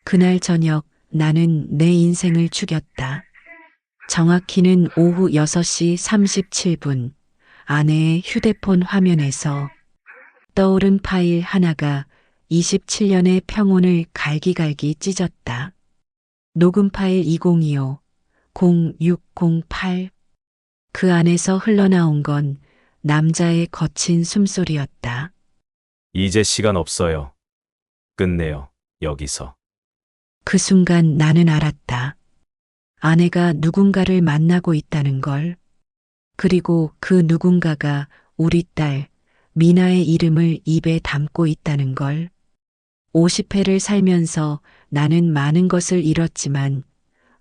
그날 저녁 나는 내 인생을 죽였다. 정확히는 오후 6시 37분 아내의 휴대폰 화면에서 떠오른 파일 하나가 27년의 평온을 갈기갈기 찢었다. 녹음 파일 2025 0608. 그 안에서 흘러나온 건 남자의 거친 숨소리였다. 이제 시간 없어요. 끝내요. 여기서. 그 순간 나는 알았다. 아내가 누군가를 만나고 있다는 걸. 그리고 그 누군가가 우리 딸 미나의 이름을 입에 담고 있다는 걸. 50회를 살면서 나는 많은 것을 잃었지만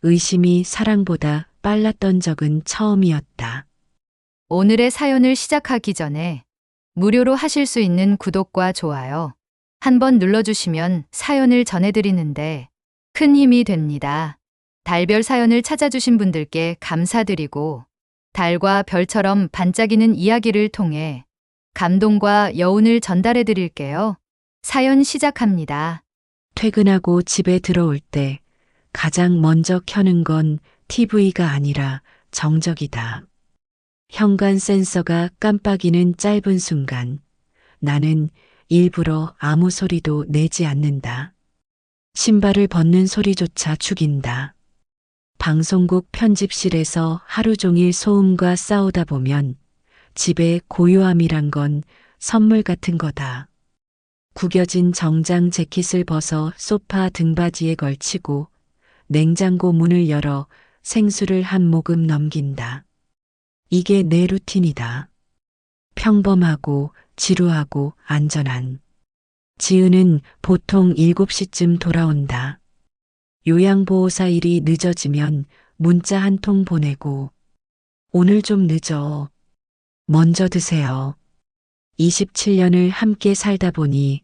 의심이 사랑보다 빨랐던 적은 처음이었다. 오늘의 사연을 시작하기 전에 무료로 하실 수 있는 구독과 좋아요 한번 눌러주시면 사연을 전해드리는데 큰 힘이 됩니다. 달별 사연을 찾아주신 분들께 감사드리고 달과 별처럼 반짝이는 이야기를 통해 감동과 여운을 전달해 드릴게요. 사연 시작합니다. 퇴근하고 집에 들어올 때 가장 먼저 켜는 건 TV가 아니라 정적이다. 현관 센서가 깜빡이는 짧은 순간 나는 일부러 아무 소리도 내지 않는다. 신발을 벗는 소리조차 죽인다. 방송국 편집실에서 하루 종일 소음과 싸우다 보면 집의 고요함이란 건 선물 같은 거다. 구겨진 정장 재킷을 벗어 소파 등받이에 걸치고 냉장고 문을 열어 생수를 한 모금 넘긴다. 이게 내 루틴이다. 평범하고 지루하고 안전한. 지은은 보통 7시쯤 돌아온다. 요양보호사 일이 늦어지면 문자 한 통 보내고 오늘 좀 늦어. 먼저 드세요. 27년을 함께 살다 보니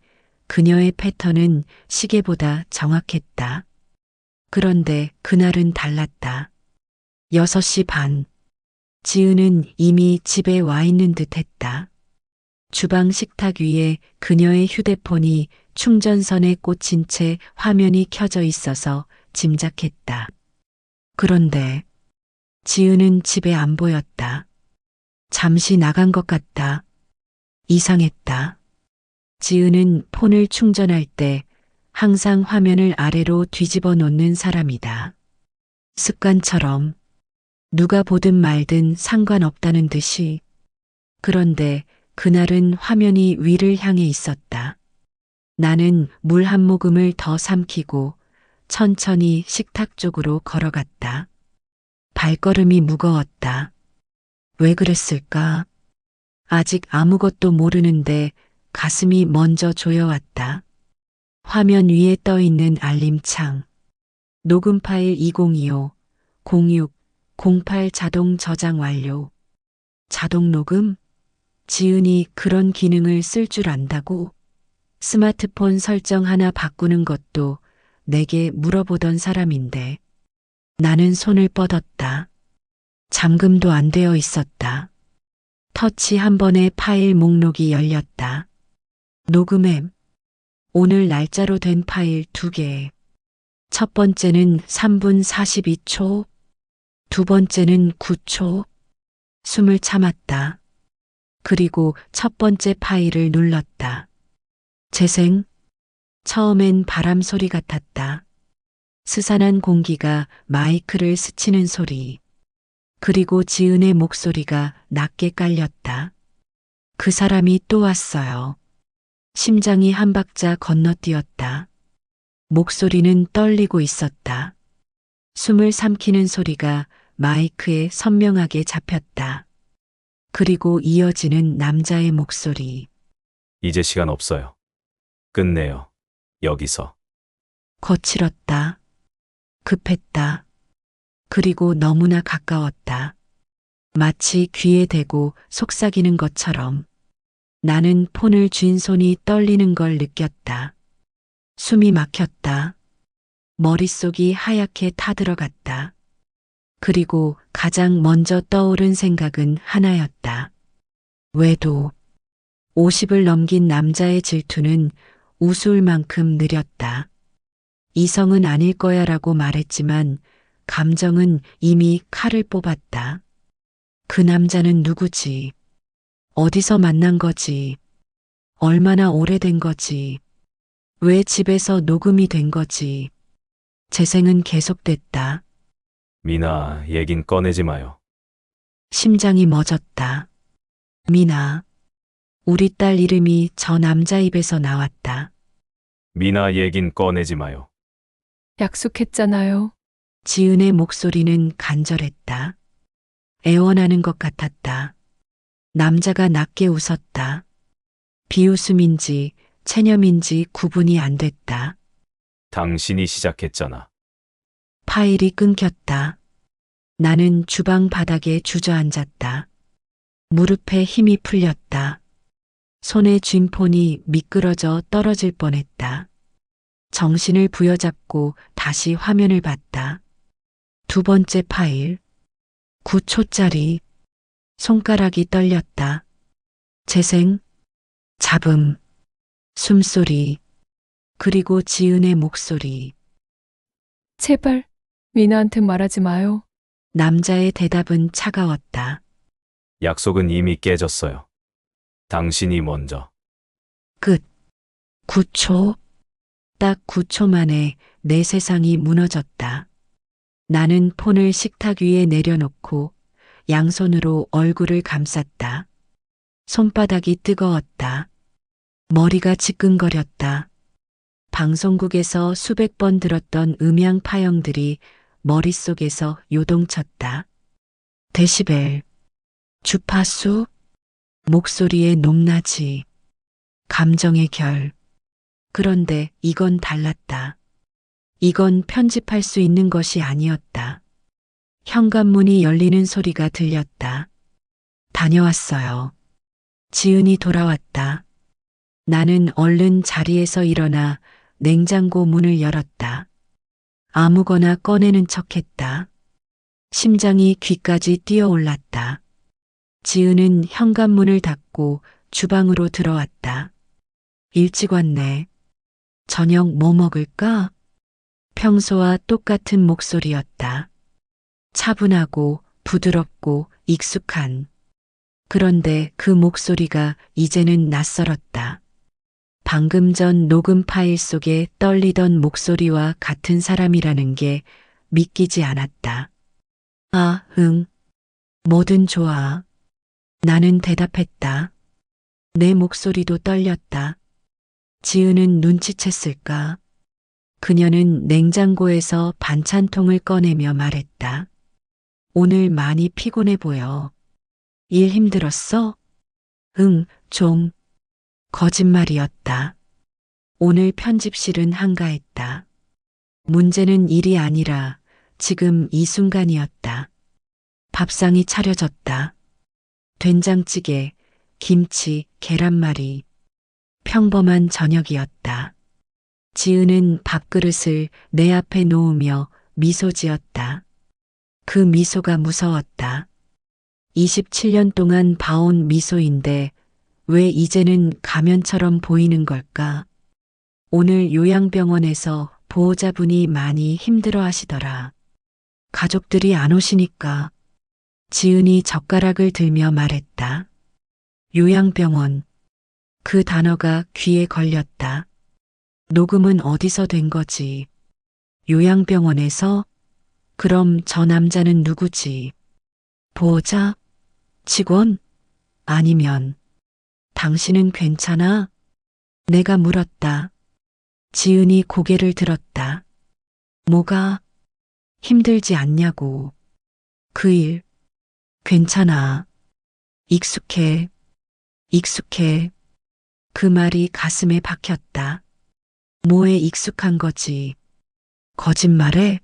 그녀의 패턴은 시계보다 정확했다. 그런데 그날은 달랐다. 6시 반. 지은은 이미 집에 와 있는 듯 했다. 주방 식탁 위에 그녀의 휴대폰이 충전선에 꽂힌 채 화면이 켜져 있어서 짐작했다. 그런데 지은은 집에 안 보였다. 잠시 나간 것 같다. 이상했다. 지은은 폰을 충전할 때 항상 화면을 아래로 뒤집어 놓는 사람이다. 습관처럼 누가 보든 말든 상관없다는 듯이. 그런데 그날은 화면이 위를 향해 있었다. 나는 물 한 모금을 더 삼키고 천천히 식탁 쪽으로 걸어갔다. 발걸음이 무거웠다. 왜 그랬을까? 아직 아무것도 모르는데 가슴이 먼저 조여왔다. 화면 위에 떠 있는 알림창. 녹음 파일 2025 06 08 자동 저장 완료. 자동 녹음? 지은이 그런 기능을 쓸 줄 안다고? 스마트폰 설정 하나 바꾸는 것도 내게 물어보던 사람인데 나는 손을 뻗었다. 잠금도 안 되어 있었다. 터치 한 번에 파일 목록이 열렸다. 녹음 앱. 오늘 날짜로 된 파일 2개. 첫 번째는 3분 42초. 두 번째는 9초. 숨을 참았다. 그리고 첫 번째 파일을 눌렀다. 재생. 처음엔 바람 소리 같았다. 스산한 공기가 마이크를 스치는 소리. 그리고 지은의 목소리가 낮게 깔렸다. 그 사람이 또 왔어요. 심장이 한 박자 건너뛰었다. 목소리는 떨리고 있었다. 숨을 삼키는 소리가 마이크에 선명하게 잡혔다. 그리고 이어지는 남자의 목소리. 이제 시간 없어요. 끝내요. 여기서. 거칠었다. 급했다. 그리고 너무나 가까웠다. 마치 귀에 대고 속삭이는 것처럼. 나는 폰을 쥔 손이 떨리는 걸 느꼈다. 숨이 막혔다. 머릿속이 하얗게 타들어갔다. 그리고 가장 먼저 떠오른 생각은 하나였다. 외도. 50을 넘긴 남자의 질투는 우스울 만큼 느렸다. 이성은 아닐 거야라고 말했지만 감정은 이미 칼을 뽑았다. 그 남자는 누구지? 어디서 만난 거지? 얼마나 오래된 거지? 왜 집에서 녹음이 된 거지? 재생은 계속됐다. 미나, 얘긴 꺼내지 마요. 심장이 멎었다. 미나. 우리 딸 이름이 저 남자 입에서 나왔다. 미나, 얘긴 꺼내지 마요. 약속했잖아요. 지은의 목소리는 간절했다. 애원하는 것 같았다. 남자가 낮게 웃었다. 비웃음인지 체념인지 구분이 안 됐다. 당신이 시작했잖아. 파일이 끊겼다. 나는 주방 바닥에 주저앉았다. 무릎에 힘이 풀렸다. 손에 쥔 폰이 미끄러져 떨어질 뻔했다. 정신을 부여잡고 다시 화면을 봤다. 두 번째 파일. 9초짜리. 손가락이 떨렸다. 재생, 잡음, 숨소리, 그리고 지은의 목소리. 제발 미나한테 말하지 마요. 남자의 대답은 차가웠다. 약속은 이미 깨졌어요. 당신이 먼저. 끝. 9초. 딱 9초 만에 내 세상이 무너졌다. 나는 폰을 식탁 위에 내려놓고 양손으로 얼굴을 감쌌다. 손바닥이 뜨거웠다. 머리가 지끈거렸다. 방송국에서 수백 번 들었던 음향 파형들이 머릿속에서 요동쳤다. 데시벨, 주파수, 목소리의 높낮이, 감정의 결. 그런데 이건 달랐다. 이건 편집할 수 있는 것이 아니었다. 현관문이 열리는 소리가 들렸다. 다녀왔어요. 지은이 돌아왔다. 나는 얼른 자리에서 일어나 냉장고 문을 열었다. 아무거나 꺼내는 척했다. 심장이 귀까지 뛰어올랐다. 지은은 현관문을 닫고 주방으로 들어왔다. 일찍 왔네. 저녁 뭐 먹을까? 평소와 똑같은 목소리였다. 차분하고 부드럽고 익숙한. 그런데 그 목소리가 이제는 낯설었다. 방금 전 녹음 파일 속에 떨리던 목소리와 같은 사람이라는 게 믿기지 않았다. 아, 응. 뭐든 좋아. 나는 대답했다. 내 목소리도 떨렸다. 지은은 눈치챘을까? 그녀는 냉장고에서 반찬통을 꺼내며 말했다. 오늘 많이 피곤해 보여. 일 힘들었어? 응, 좀. 거짓말이었다. 오늘 편집실은 한가했다. 문제는 일이 아니라 지금 이 순간이었다. 밥상이 차려졌다. 된장찌개, 김치, 계란말이. 평범한 저녁이었다. 지은은 밥그릇을 내 앞에 놓으며 미소 지었다. 그 미소가 무서웠다. 27년 동안 봐온 미소인데 왜 이제는 가면처럼 보이는 걸까? 오늘 요양병원에서 보호자분이 많이 힘들어 하시더라. 가족들이 안 오시니까. 지은이 젓가락을 들며 말했다. 요양병원. 그 단어가 귀에 걸렸다. 녹음은 어디서 된 거지? 요양병원에서? 그럼 저 남자는 누구지? 보호자? 직원? 아니면 당신은 괜찮아? 내가 물었다. 지은이 고개를 들었다. 뭐가? 힘들지 않냐고. 그 일. 괜찮아. 익숙해. 익숙해. 그 말이 가슴에 박혔다. 뭐에 익숙한 거지? 거짓말에?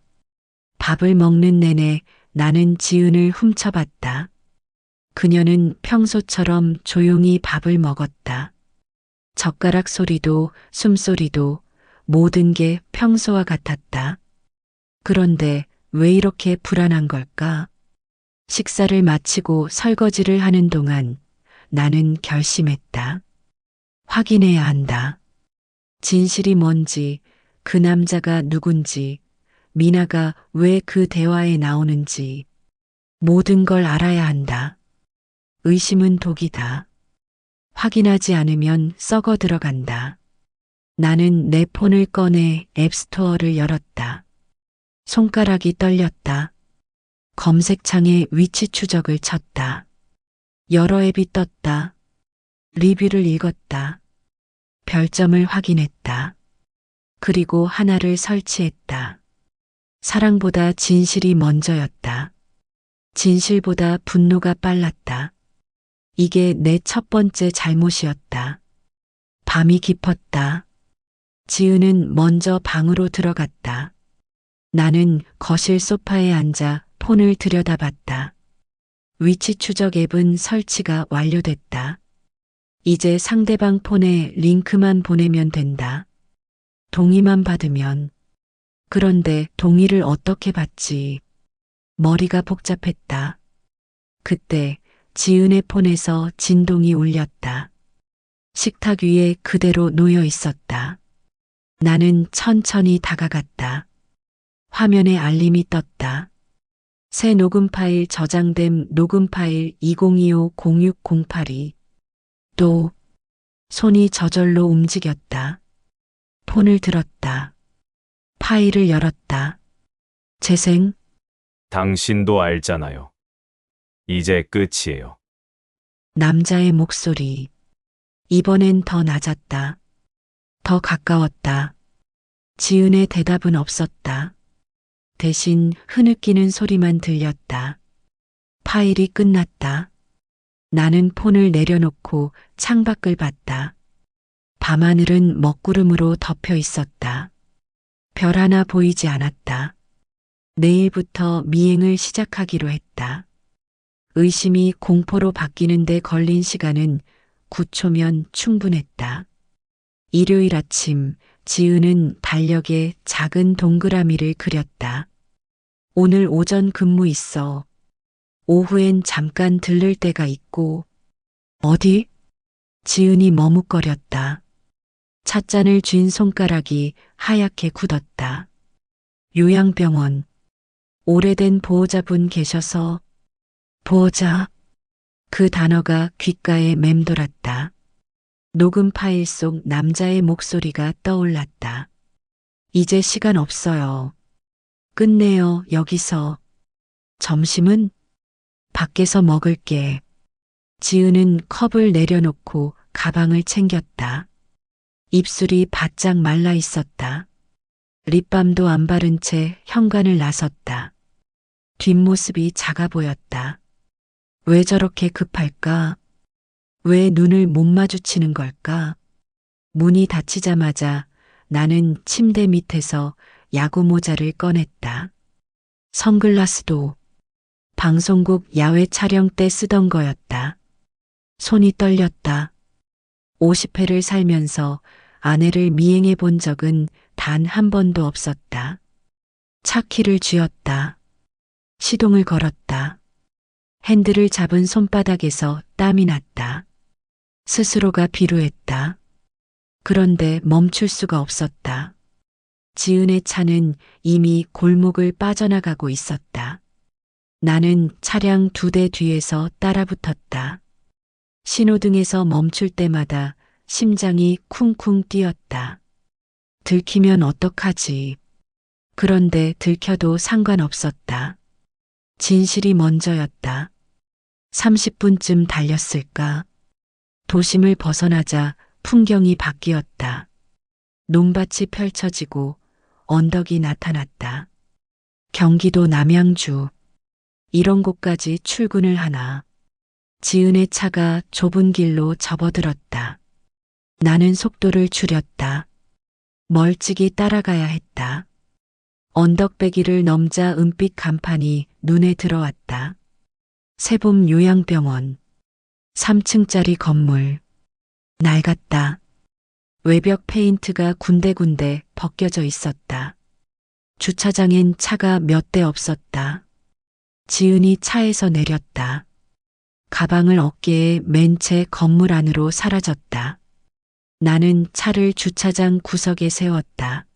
밥을 먹는 내내 나는 지은을 훔쳐봤다. 그녀는 평소처럼 조용히 밥을 먹었다. 젓가락 소리도 숨소리도 모든 게 평소와 같았다. 그런데 왜 이렇게 불안한 걸까? 식사를 마치고 설거지를 하는 동안 나는 결심했다. 확인해야 한다. 진실이 뭔지, 그 남자가 누군지, 미나가 왜 그 대화에 나오는지 모든 걸 알아야 한다. 의심은 독이다. 확인하지 않으면 썩어 들어간다. 나는 내 폰을 꺼내 앱스토어를 열었다. 손가락이 떨렸다. 검색창에 위치 추적을 쳤다. 여러 앱이 떴다. 리뷰를 읽었다. 별점을 확인했다. 그리고 하나를 설치했다. 사랑보다 진실이 먼저였다. 진실보다 분노가 빨랐다. 이게 내 첫 번째 잘못이었다. 밤이 깊었다. 지은은 먼저 방으로 들어갔다. 나는 거실 소파에 앉아 폰을 들여다봤다. 위치 추적 앱은 설치가 완료됐다. 이제 상대방 폰에 링크만 보내면 된다. 동의만 받으면. 그런데 동의를 어떻게 받지? 머리가 복잡했다. 그때 지은의 폰에서 진동이 울렸다. 식탁 위에 그대로 놓여 있었다. 나는 천천히 다가갔다. 화면에 알림이 떴다. 새 녹음 파일 저장됨 녹음 파일 2025-0608이. 또 손이 저절로 움직였다. 폰을 들었다. 파일을 열었다. 재생. 당신도 알잖아요. 이제 끝이에요. 남자의 목소리. 이번엔 더 낮았다. 더 가까웠다. 지은의 대답은 없었다. 대신 흐느끼는 소리만 들렸다. 파일이 끝났다. 나는 폰을 내려놓고 창밖을 봤다. 밤하늘은 먹구름으로 덮여 있었다. 별 하나 보이지 않았다. 내일부터 미행을 시작하기로 했다. 의심이 공포로 바뀌는데 걸린 시간은 9초면 충분했다. 일요일 아침, 지은은 달력에 작은 동그라미를 그렸다. 오늘 오전 근무 있어. 오후엔 잠깐 들를 때가 있고. 어디? 지은이 머뭇거렸다. 찻잔을 쥔 손가락이 하얗게 굳었다. 요양병원. 오래된 보호자분 계셔서. 보호자. 그 단어가 귓가에 맴돌았다. 녹음 파일 속 남자의 목소리가 떠올랐다. 이제 시간 없어요. 끝내요, 여기서. 점심은? 밖에서 먹을게. 지은은 컵을 내려놓고 가방을 챙겼다. 입술이 바짝 말라 있었다. 립밤도 안 바른 채 현관을 나섰다. 뒷모습이 작아 보였다. 왜 저렇게 급할까? 왜 눈을 못 마주치는 걸까? 문이 닫히자마자 나는 침대 밑에서 야구 모자를 꺼냈다. 선글라스도 방송국 야외 촬영 때 쓰던 거였다. 손이 떨렸다. 50회를 살면서 아내를 미행해 본 적은 단 한 번도 없었다. 차 키를 쥐었다. 시동을 걸었다. 핸들을 잡은 손바닥에서 땀이 났다. 스스로가 비루했다. 그런데 멈출 수가 없었다. 지은의 차는 이미 골목을 빠져나가고 있었다. 나는 차량 2대 뒤에서 따라붙었다. 신호등에서 멈출 때마다 심장이 쿵쿵 뛰었다. 들키면 어떡하지? 그런데 들켜도 상관없었다. 진실이 먼저였다. 30분쯤 달렸을까? 도심을 벗어나자 풍경이 바뀌었다. 논밭이 펼쳐지고 언덕이 나타났다. 경기도 남양주. 이런 곳까지 출근을 하나. 지은의 차가 좁은 길로 접어들었다. 나는 속도를 줄였다. 멀찍이 따라가야 했다. 언덕배기를 넘자 은빛 간판이 눈에 들어왔다. 세봄 요양병원. 3층짜리 건물. 낡았다. 외벽 페인트가 군데군데 벗겨져 있었다. 주차장엔 차가 몇 대 없었다. 지은이 차에서 내렸다. 가방을 어깨에 맨 채 건물 안으로 사라졌다. 나는 차를 주차장 구석에 세웠다.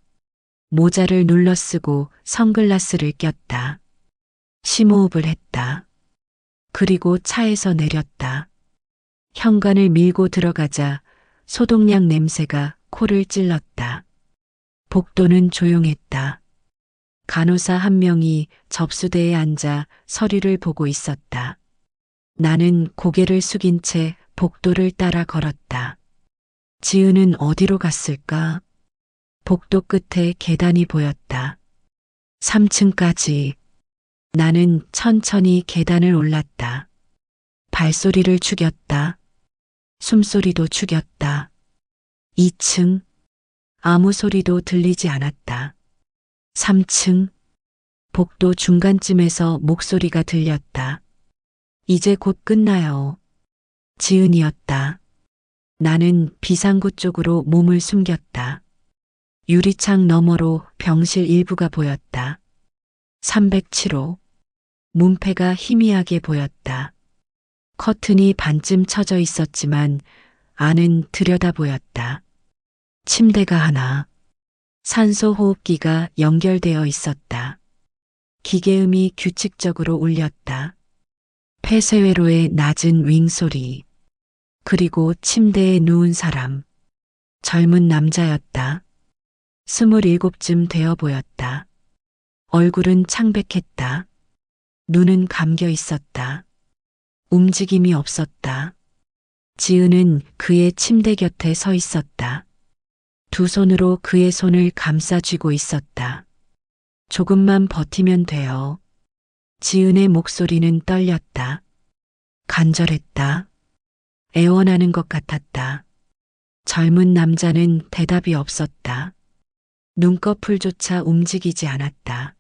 모자를 눌러 쓰고 선글라스를 꼈다. 심호흡을 했다. 그리고 차에서 내렸다. 현관을 밀고 들어가자 소독약 냄새가 코를 찔렀다. 복도는 조용했다. 간호사 한 명이 접수대에 앉아 서류를 보고 있었다. 나는 고개를 숙인 채 복도를 따라 걸었다. 지은은 어디로 갔을까? 복도 끝에 계단이 보였다. 3층까지. 나는 천천히 계단을 올랐다. 발소리를 죽였다. 숨소리도 죽였다. 2층. 아무 소리도 들리지 않았다. 3층. 복도 중간쯤에서 목소리가 들렸다. 이제 곧 끝나요. 지은이었다. 나는 비상구 쪽으로 몸을 숨겼다. 유리창 너머로 병실 일부가 보였다. 307호. 문패가 희미하게 보였다. 커튼이 반쯤 쳐져 있었지만 안은 들여다 보였다. 침대가 하나. 산소 호흡기가 연결되어 있었다. 기계음이 규칙적으로 울렸다. 폐쇄회로의 낮은 윙소리. 그리고 침대에 누운 사람. 젊은 남자였다. 27쯤 되어 보였다. 얼굴은 창백했다. 눈은 감겨 있었다. 움직임이 없었다. 지은은 그의 침대 곁에 서 있었다. 두 손으로 그의 손을 감싸 쥐고 있었다. 조금만 버티면 돼요. 지은의 목소리는 떨렸다. 간절했다. 애원하는 것 같았다. 젊은 남자는 대답이 없었다. 눈꺼풀조차 움직이지 않았다.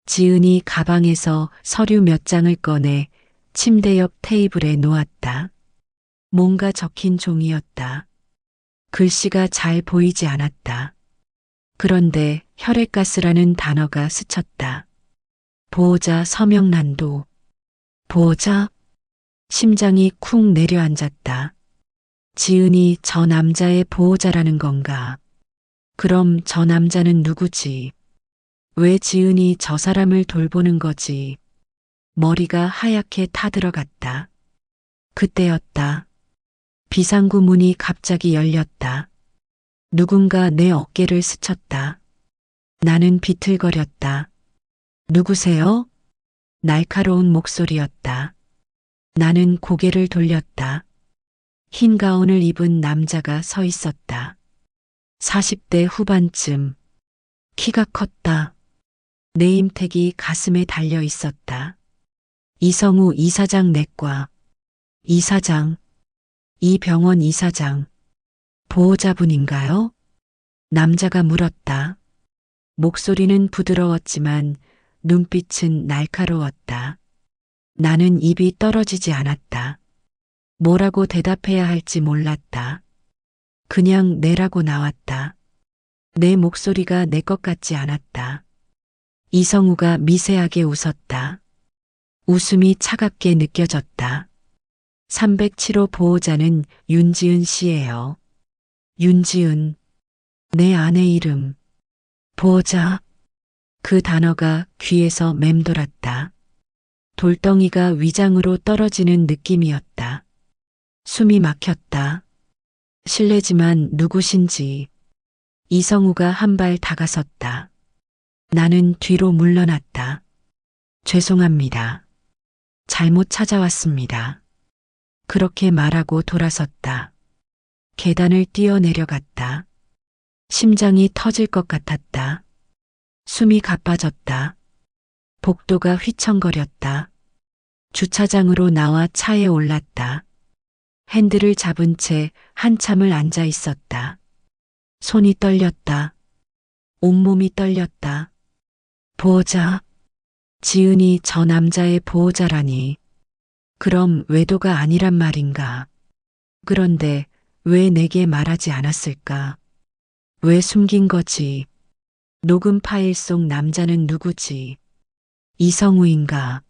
지은이 가방에서 서류 몇 장을 꺼내 침대 옆 테이블에 놓았다. 뭔가 적힌 종이였다. 글씨가 잘 보이지 않았다. 그런데 혈액가스라는 단어가 스쳤다. 보호자 서명란도. 보호자? 심장이 쿵 내려앉았다. 지은이 저 남자의 보호자라는 건가? 그럼 저 남자는 누구지? 왜 지은이 저 사람을 돌보는 거지? 머리가 하얗게 타들어갔다. 그때였다. 비상구 문이 갑자기 열렸다. 누군가 내 어깨를 스쳤다. 나는 비틀거렸다. 누구세요? 날카로운 목소리였다. 나는 고개를 돌렸다. 흰 가운을 입은 남자가 서 있었다. 40대 후반쯤. 키가 컸다. 네임택이 가슴에 달려 있었다. 이성우 이사장 내과. 이사장. 이 병원 이사장. 보호자분인가요? 남자가 물었다. 목소리는 부드러웠지만 눈빛은 날카로웠다. 나는 입이 떨어지지 않았다. 뭐라고 대답해야 할지 몰랐다. 그냥 내라고 나왔다. 내 목소리가 내 것 같지 않았다. 이성우가 미세하게 웃었다. 웃음이 차갑게 느껴졌다. 307호 보호자는 윤지은 씨예요. 윤지은. 내 아내 이름. 보호자. 그 단어가 귀에서 맴돌았다. 돌덩이가 위장으로 떨어지는 느낌이었다. 숨이 막혔다. 실례지만 누구신지. 이성우가 한 발 다가섰다. 나는 뒤로 물러났다. 죄송합니다. 잘못 찾아왔습니다. 그렇게 말하고 돌아섰다. 계단을 뛰어내려갔다. 심장이 터질 것 같았다. 숨이 가빠졌다. 복도가 휘청거렸다. 주차장으로 나와 차에 올랐다. 핸들을 잡은 채 한참을 앉아 있었다. 손이 떨렸다. 온몸이 떨렸다. 보호자. 지은이 저 남자의 보호자라니. 그럼 외도가 아니란 말인가. 그런데 왜 내게 말하지 않았을까? 왜 숨긴 거지? 녹음 파일 속 남자는 누구지? 이성우인가?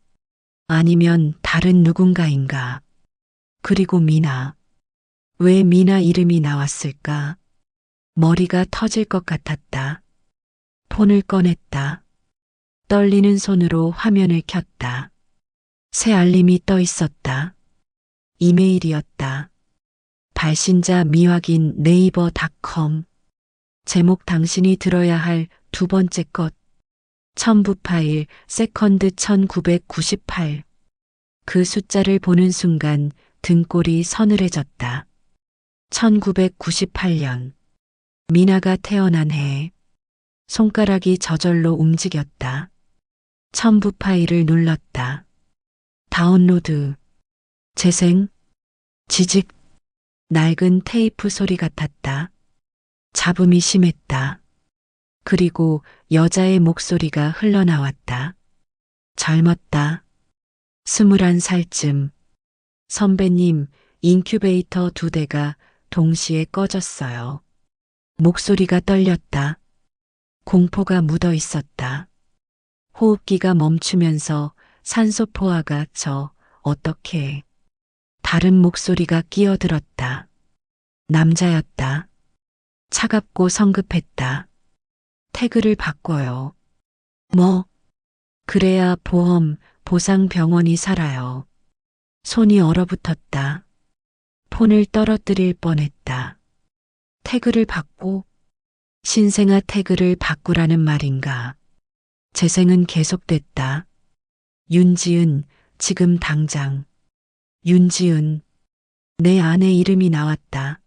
아니면 다른 누군가인가? 그리고 미나. 왜 미나 이름이 나왔을까? 머리가 터질 것 같았다. 폰을 꺼냈다. 떨리는 손으로 화면을 켰다. 새 알림이 떠 있었다. 이메일이었다. 발신자 미확인 네이버닷컴. 제목 당신이 들어야 할 두 번째 것. 첨부 파일 세컨드 1998. 그 숫자를 보는 순간 등골이 서늘해졌다. 1998년. 미나가 태어난 해. 손가락이 저절로 움직였다. 첨부 파일을 눌렀다. 다운로드. 재생. 지직. 낡은 테이프 소리 같았다. 잡음이 심했다. 그리고 여자의 목소리가 흘러나왔다. 젊었다. 21살쯤. 선배님, 인큐베이터 2대가 동시에 꺼졌어요. 목소리가 떨렸다. 공포가 묻어 있었다. 호흡기가 멈추면서 산소 포화가 어떻게. 다른 목소리가 끼어들었다. 남자였다. 차갑고 성급했다. 태그를 바꿔요. 뭐? 그래야 보상 병원이 살아요. 손이 얼어붙었다. 폰을 떨어뜨릴 뻔했다. 태그를 바꿔? 신생아 태그를 바꾸라는 말인가? 재생은 계속됐다. 윤지은, 지금 당장. 윤지은. 내 아내 이름이 나왔다.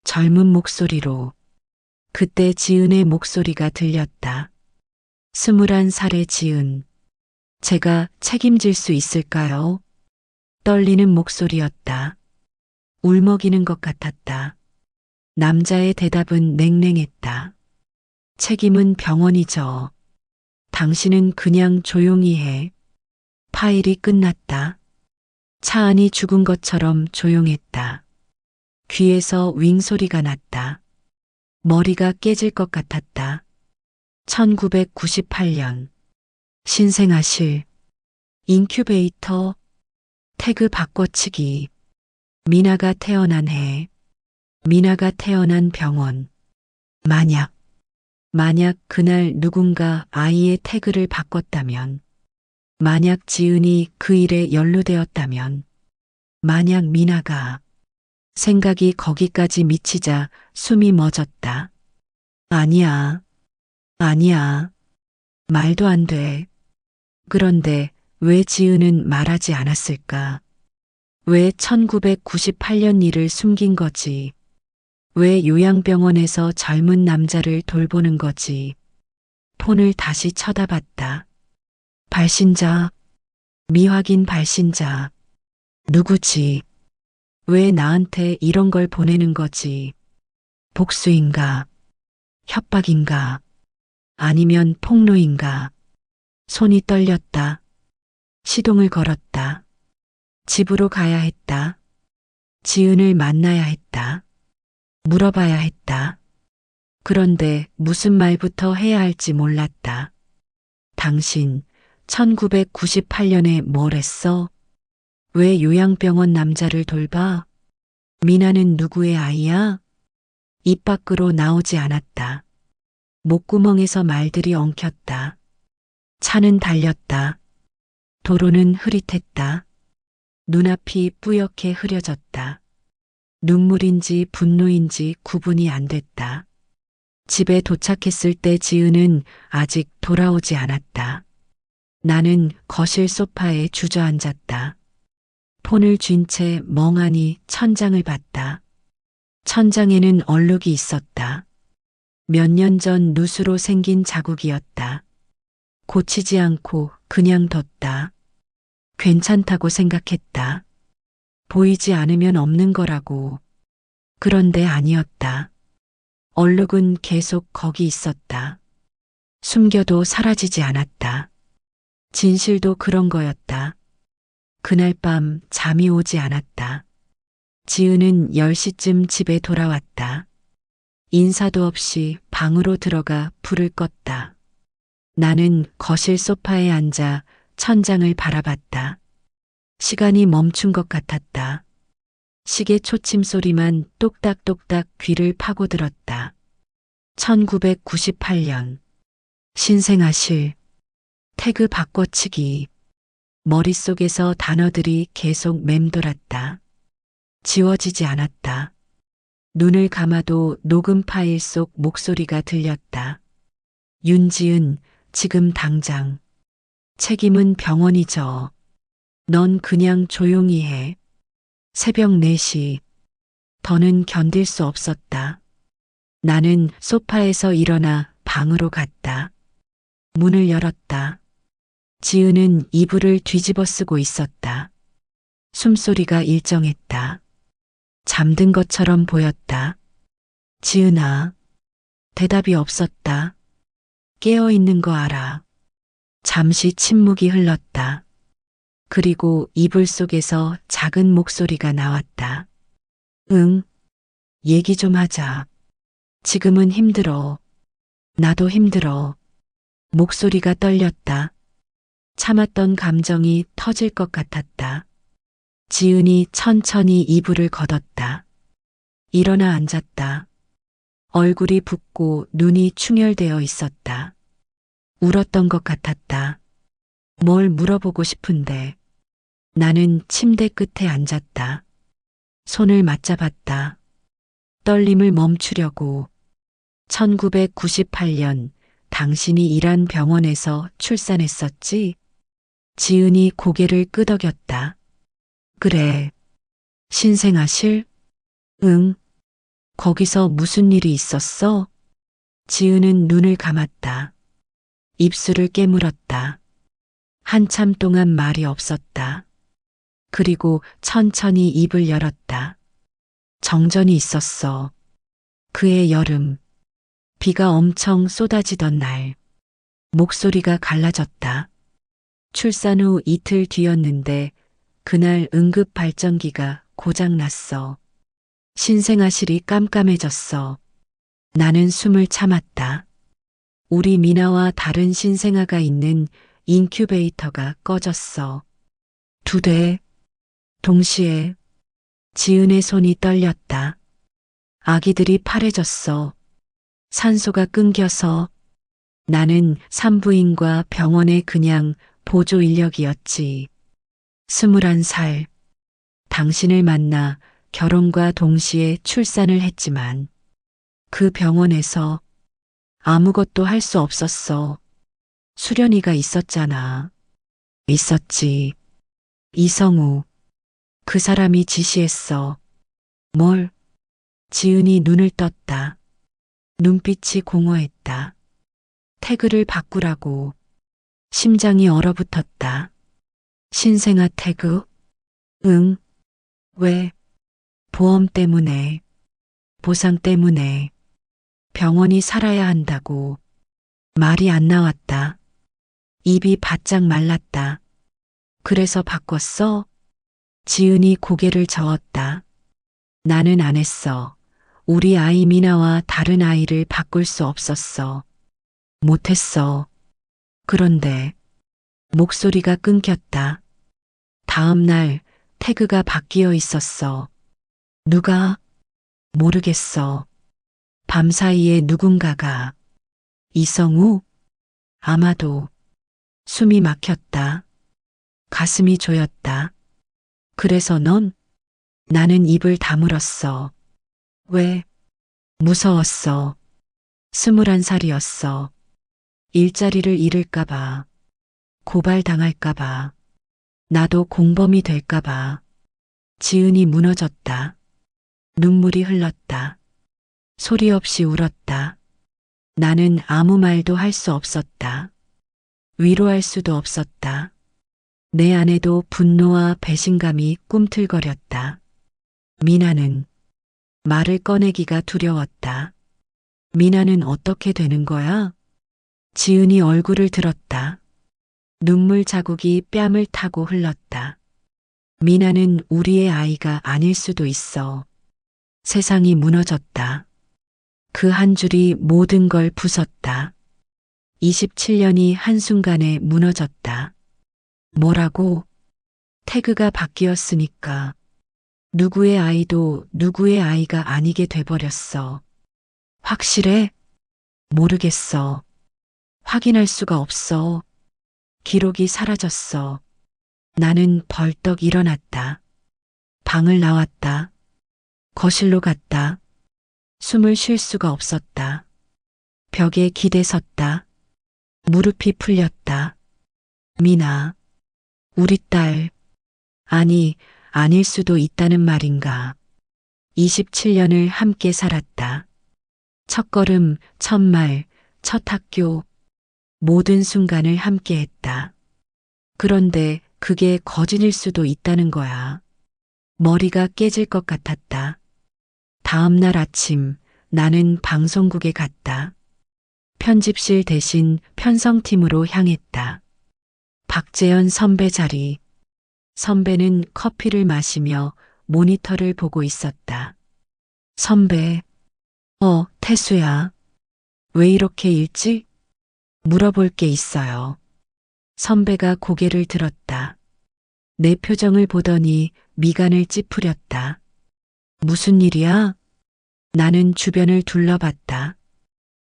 젊은 목소리로. 그때 지은의 목소리가 들렸다. 21살의 지은. 제가 책임질 수 있을까요? 떨리는 목소리였다. 울먹이는 것 같았다. 남자의 대답은 냉랭했다. 책임은 병원이죠. 당신은 그냥 조용히 해. 파일이 끝났다. 차 안이 죽은 것처럼 조용했다. 귀에서 윙 소리가 났다. 머리가 깨질 것 같았다. 1998년. 신생아실. 인큐베이터. 태그 바꿔치기. 미나가 태어난 해. 미나가 태어난 병원. 만약 그날 누군가 아이의 태그를 바꿨다면, 만약 지은이 그 일에 연루되었다면, 만약 미나가. 생각이 거기까지 미치자 숨이 멎었다. 아니야. 말도 안 돼. 그런데 왜 지은은 말하지 않았을까? 왜 1998년 일을 숨긴 거지? 왜 요양병원에서 젊은 남자를 돌보는 거지? 폰을 다시 쳐다봤다. 발신자. 미확인 발신자. 누구지? 왜 나한테 이런 걸 보내는 거지? 복수인가? 협박인가? 아니면 폭로인가? 손이 떨렸다. 시동을 걸었다. 집으로 가야 했다. 지은을 만나야 했다. 물어봐야 했다. 그런데 무슨 말부터 해야 할지 몰랐다. 당신 1998년에 뭘 했어? 왜 요양병원 남자를 돌봐? 미나는 누구의 아이야? 입 밖으로 나오지 않았다. 목구멍에서 말들이 엉켰다. 차는 달렸다. 도로는 흐릿했다. 눈앞이 뿌옇게 흐려졌다. 눈물인지 분노인지 구분이 안 됐다. 집에 도착했을 때 지은은 아직 돌아오지 않았다. 나는 거실 소파에 주저앉았다. 폰을 쥔 채 멍하니 천장을 봤다. 천장에는 얼룩이 있었다. 몇 년 전 누수로 생긴 자국이었다. 고치지 않고 그냥 뒀다. 괜찮다고 생각했다. 보이지 않으면 없는 거라고. 그런데 아니었다. 얼룩은 계속 거기 있었다. 숨겨도 사라지지 않았다. 진실도 그런 거였다. 그날 밤 잠이 오지 않았다. 지은은 10시쯤 집에 돌아왔다. 인사도 없이 방으로 들어가 불을 껐다. 나는 거실 소파에 앉아 천장을 바라봤다. 시간이 멈춘 것 같았다. 시계 초침 소리만 똑딱똑딱 귀를 파고들었다. 1998년. 신생아실, 태그 바꿔치기. 머릿속에서 단어들이 계속 맴돌았다. 지워지지 않았다. 눈을 감아도 녹음 파일 속 목소리가 들렸다. 윤지은, 지금 당장. 책임은 병원이 져. 넌 그냥 조용히 해. 새벽 4시. 더는 견딜 수 없었다. 나는 소파에서 일어나 방으로 갔다. 문을 열었다. 지은은 이불을 뒤집어 쓰고 있었다. 숨소리가 일정했다. 잠든 것처럼 보였다. 지은아. 대답이 없었다. 깨어 있는 거 알아. 잠시 침묵이 흘렀다. 그리고 이불 속에서 작은 목소리가 나왔다. 응. 얘기 좀 하자. 지금은 힘들어. 나도 힘들어. 목소리가 떨렸다. 참았던 감정이 터질 것 같았다. 지은이 천천히 이불을 걷었다. 일어나 앉았다. 얼굴이 붓고 눈이 충혈되어 있었다. 울었던 것 같았다. 뭘 물어보고 싶은데. 나는 침대 끝에 앉았다. 손을 맞잡았다. 떨림을 멈추려고. 1998년 당신이 일한 병원에서 출산했었지? 지은이 고개를 끄덕였다. 그래. 신생아실? 응. 거기서 무슨 일이 있었어? 지은은 눈을 감았다. 입술을 깨물었다. 한참 동안 말이 없었다. 그리고 천천히 입을 열었다. 정전이 있었어. 그해 여름. 비가 엄청 쏟아지던 날. 목소리가 갈라졌다. 출산 후 이틀 뒤였는데 그날 응급 발전기가 고장났어. 신생아실이 깜깜해졌어. 나는 숨을 참았다. 우리 미나와 다른 신생아가 있는 인큐베이터가 꺼졌어. 2대. 동시에. 지은의 손이 떨렸다. 아기들이 파래졌어. 산소가 끊겨서. 나는 산부인과 병원의 그냥 보조 인력이었지. 21살. 당신을 만나 결혼과 동시에 출산을 했지만 그 병원에서 아무것도 할 수 없었어. 수련이가 있었잖아. 있었지. 이성우. 그 사람이 지시했어. 뭘? 지은이 눈을 떴다. 눈빛이 공허했다. 태그를 바꾸라고. 심장이 얼어붙었다. 신생아 태그? 응. 왜? 보험 때문에. 보상 때문에. 병원이 살아야 한다고. 말이 안 나왔다. 입이 바짝 말랐다. 그래서 바꿨어? 지은이 고개를 저었다. 나는 안 했어. 우리 아이 미나와 다른 아이를 바꿀 수 없었어. 못했어. 그런데 목소리가 끊겼다. 다음 날 태그가 바뀌어 있었어. 누가? 모르겠어. 밤사이에 누군가가. 이성우? 아마도. 숨이 막혔다. 가슴이 조였다. 그래서 넌? 나는 입을 다물었어. 왜? 무서웠어. 21살이었어. 일자리를 잃을까봐. 고발당할까봐. 나도 공범이 될까봐. 지은이 무너졌다. 눈물이 흘렀다. 소리 없이 울었다. 나는 아무 말도 할 수 없었다. 위로할 수도 없었다. 내 안에도 분노와 배신감이 꿈틀거렸다. 미나는 말을 꺼내기가 두려웠다. 미나는 어떻게 되는 거야? 지은이 얼굴을 들었다. 눈물 자국이 뺨을 타고 흘렀다. 미나는 우리의 아이가 아닐 수도 있어. 세상이 무너졌다. 그 한 줄이 모든 걸 부쉈다. 27년이 한순간에 무너졌다. 뭐라고? 태그가 바뀌었으니까. 누구의 아이도 누구의 아이가 아니게 돼버렸어. 확실해? 모르겠어. 확인할 수가 없어. 기록이 사라졌어. 나는 벌떡 일어났다. 방을 나왔다. 거실로 갔다. 숨을 쉴 수가 없었다. 벽에 기대 섰다. 무릎이 풀렸다. 미나, 우리 딸. 아니, 아닐 수도 있다는 말인가. 27년을 함께 살았다. 첫 걸음, 첫 말, 첫 학교, 모든 순간을 함께 했다. 그런데 그게 거짓일 수도 있다는 거야. 머리가 깨질 것 같았다. 다음 날 아침 나는 방송국에 갔다. 편집실 대신 편성팀으로 향했다. 박재현 선배 자리. 선배는 커피를 마시며 모니터를 보고 있었다. 선배, 태수야. 왜 이렇게 일찍? 물어볼 게 있어요. 선배가 고개를 들었다. 내 표정을 보더니 미간을 찌푸렸다. 무슨 일이야? 나는 주변을 둘러봤다.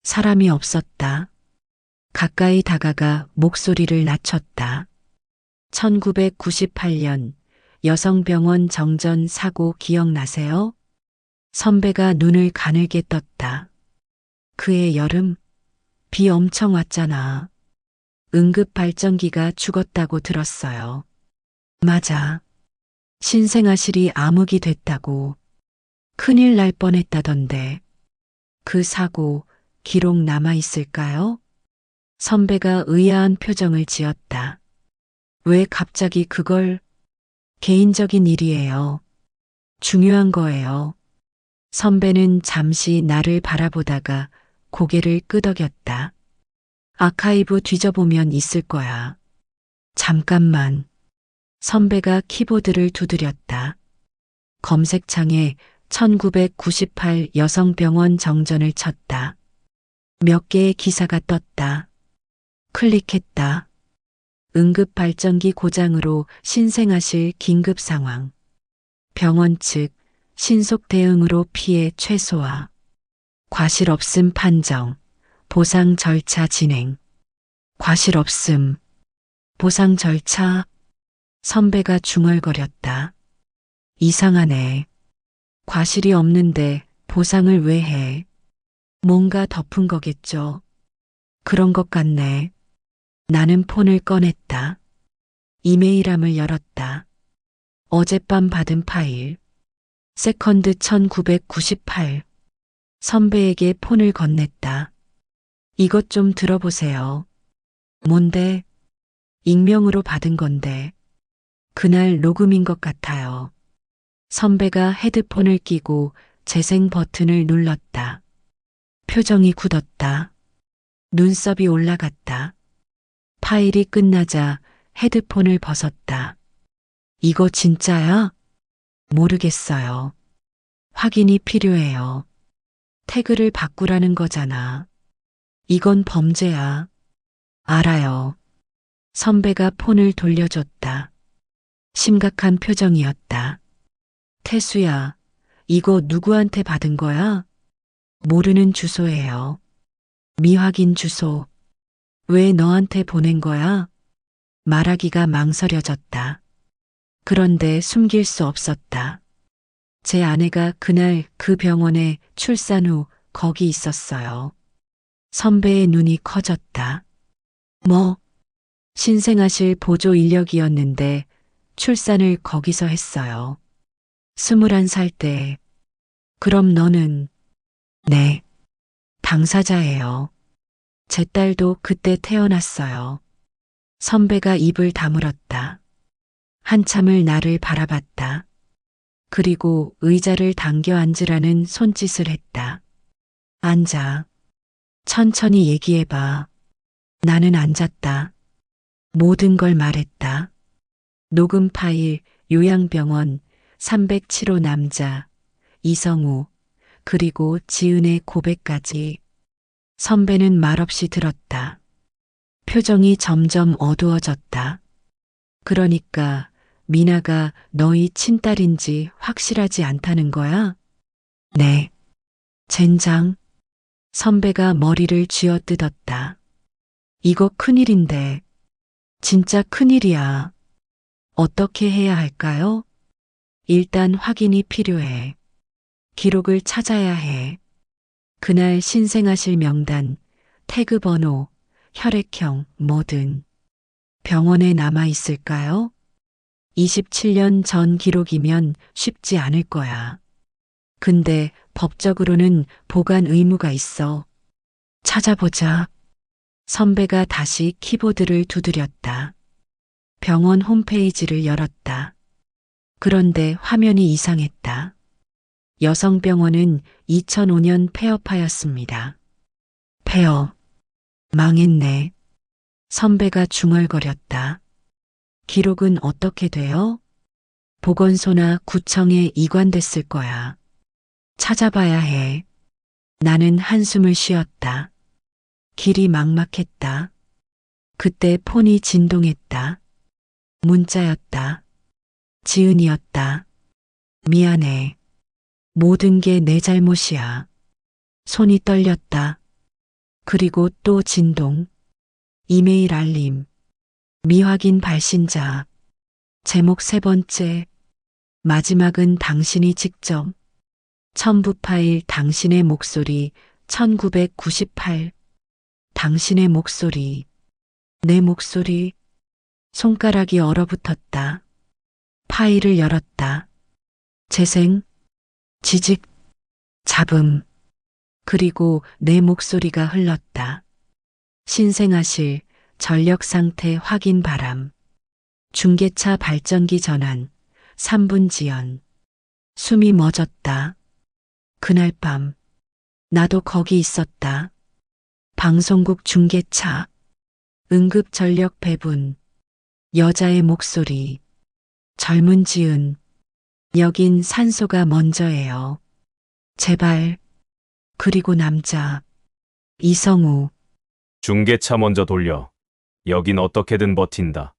사람이 없었다. 가까이 다가가 목소리를 낮췄다. 1998년 여성병원 정전 사고 기억나세요? 선배가 눈을 가늘게 떴다. 그해 여름, 비 엄청 왔잖아. 응급 발전기가 죽었다고 들었어요. 맞아. 신생아실이 암흑이 됐다고. 큰일 날 뻔했다던데. 그 사고 기록 남아 있을까요? 선배가 의아한 표정을 지었다. 왜 갑자기 그걸? 개인적인 일이에요. 중요한 거예요. 선배는 잠시 나를 바라보다가 고개를 끄덕였다. 아카이브 뒤져보면 있을 거야. 잠깐만. 선배가 키보드를 두드렸다. 검색창에 1998 여성병원 정전을 쳤다. 몇 개의 기사가 떴다. 클릭했다. 응급 발전기 고장으로 신생아실 긴급 상황. 병원 측 신속 대응으로 피해 최소화. 과실 없음 판정. 보상 절차 진행. 과실 없음. 보상 절차. 선배가 중얼거렸다. 이상하네. 과실이 없는데 보상을 왜 해? 뭔가 덮은 거겠죠. 그런 것 같네. 나는 폰을 꺼냈다. 이메일함을 열었다. 어젯밤 받은 파일. 세컨드 1998. 선배에게 폰을 건넸다. 이것 좀 들어보세요. 뭔데? 익명으로 받은 건데. 그날 녹음인 것 같아요. 선배가 헤드폰을 끼고 재생 버튼을 눌렀다. 표정이 굳었다. 눈썹이 올라갔다. 파일이 끝나자 헤드폰을 벗었다. 이거 진짜야? 모르겠어요. 확인이 필요해요. 태그를 바꾸라는 거잖아. 이건 범죄야. 알아요. 선배가 폰을 돌려줬다. 심각한 표정이었다. 태수야, 이거 누구한테 받은 거야? 모르는 주소예요. 미확인 주소. 왜 너한테 보낸 거야? 말하기가 망설여졌다. 그런데 숨길 수 없었다. 제 아내가 그날 그 병원에 출산 후 거기 있었어요. 선배의 눈이 커졌다. 뭐? 신생아실 보조 인력이었는데 출산을 거기서 했어요. 21살 때. 그럼 너는? 네. 당사자예요. 제 딸도 그때 태어났어요. 선배가 입을 다물었다. 한참을 나를 바라봤다. 그리고 의자를 당겨 앉으라는 손짓을 했다. 앉아. 천천히 얘기해봐. 나는 앉았다. 모든 걸 말했다. 녹음 파일, 요양병원, 307호 남자, 이성우, 그리고 지은의 고백까지. 선배는 말없이 들었다. 표정이 점점 어두워졌다. 그러니까 미나가 너희 친딸인지 확실하지 않다는 거야? 네. 젠장. 선배가 머리를 쥐어뜯었다. 이거 큰일인데. 진짜 큰일이야. 어떻게 해야 할까요? 일단 확인이 필요해. 기록을 찾아야 해. 그날 신생아실 명단, 태그 번호, 혈액형, 뭐든 병원에 남아 있을까요? 27년 전 기록이면 쉽지 않을 거야. 근데 법적으로는 보관 의무가 있어. 찾아보자. 선배가 다시 키보드를 두드렸다. 병원 홈페이지를 열었다. 그런데 화면이 이상했다. 여성병원은 2005년 폐업하였습니다. 폐업. 망했네. 선배가 중얼거렸다. 기록은 어떻게 돼요? 보건소나 구청에 이관됐을 거야. 찾아봐야 해. 나는 한숨을 쉬었다. 길이 막막했다. 그때 폰이 진동했다. 문자였다. 지은이었다. 미안해. 모든 게 내 잘못이야. 손이 떨렸다. 그리고 또 진동. 이메일 알림. 미확인 발신자. 제목 세 번째. 마지막은 당신이 직접. 첨부 파일 당신의 목소리 1998. 당신의 목소리. 내 목소리. 손가락이 얼어붙었다. 파일을 열었다. 재생. 지직. 잡음. 그리고 내 목소리가 흘렀다. 신생아실, 전력 상태 확인 바람. 중계차 발전기 전환, 3분 지연. 숨이 멎었다. 그날 밤, 나도 거기 있었다. 방송국 중계차, 응급 전력 배분, 여자의 목소리, 젊은 지은, 여긴 산소가 먼저예요. 제발. 그리고 남자, 이성우. 중계차 먼저 돌려. 여긴 어떻게든 버틴다.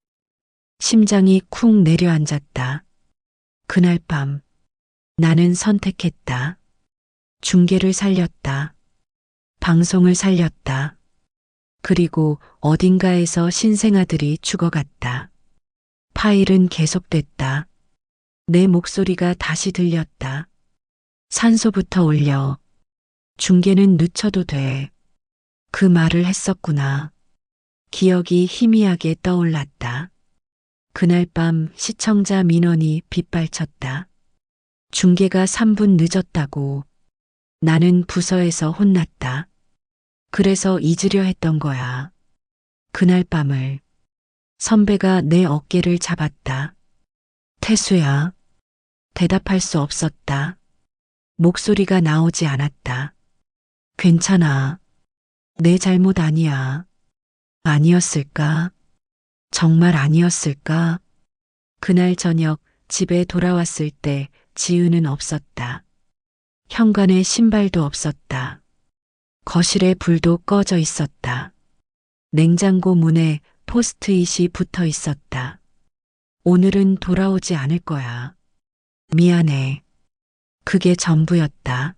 심장이 쿵 내려앉았다. 그날 밤, 나는 선택했다. 중계를 살렸다. 방송을 살렸다. 그리고 어딘가에서 신생아들이 죽어갔다. 파일은 계속됐다. 내 목소리가 다시 들렸다. 산소부터 올려. 중계는 늦춰도 돼. 그 말을 했었구나. 기억이 희미하게 떠올랐다. 그날 밤 시청자 민원이 빗발쳤다. 중계가 3분 늦었다고. 나는 부서에서 혼났다. 그래서 잊으려 했던 거야. 그날 밤을. 선배가 내 어깨를 잡았다. 태수야. 대답할 수 없었다. 목소리가 나오지 않았다. 괜찮아. 내 잘못 아니야. 아니었을까? 정말 아니었을까? 그날 저녁 집에 돌아왔을 때 지은은 없었다. 현관에 신발도 없었다. 거실에 불도 꺼져 있었다. 냉장고 문에 포스트잇이 붙어 있었다. 오늘은 돌아오지 않을 거야. 미안해. 그게 전부였다.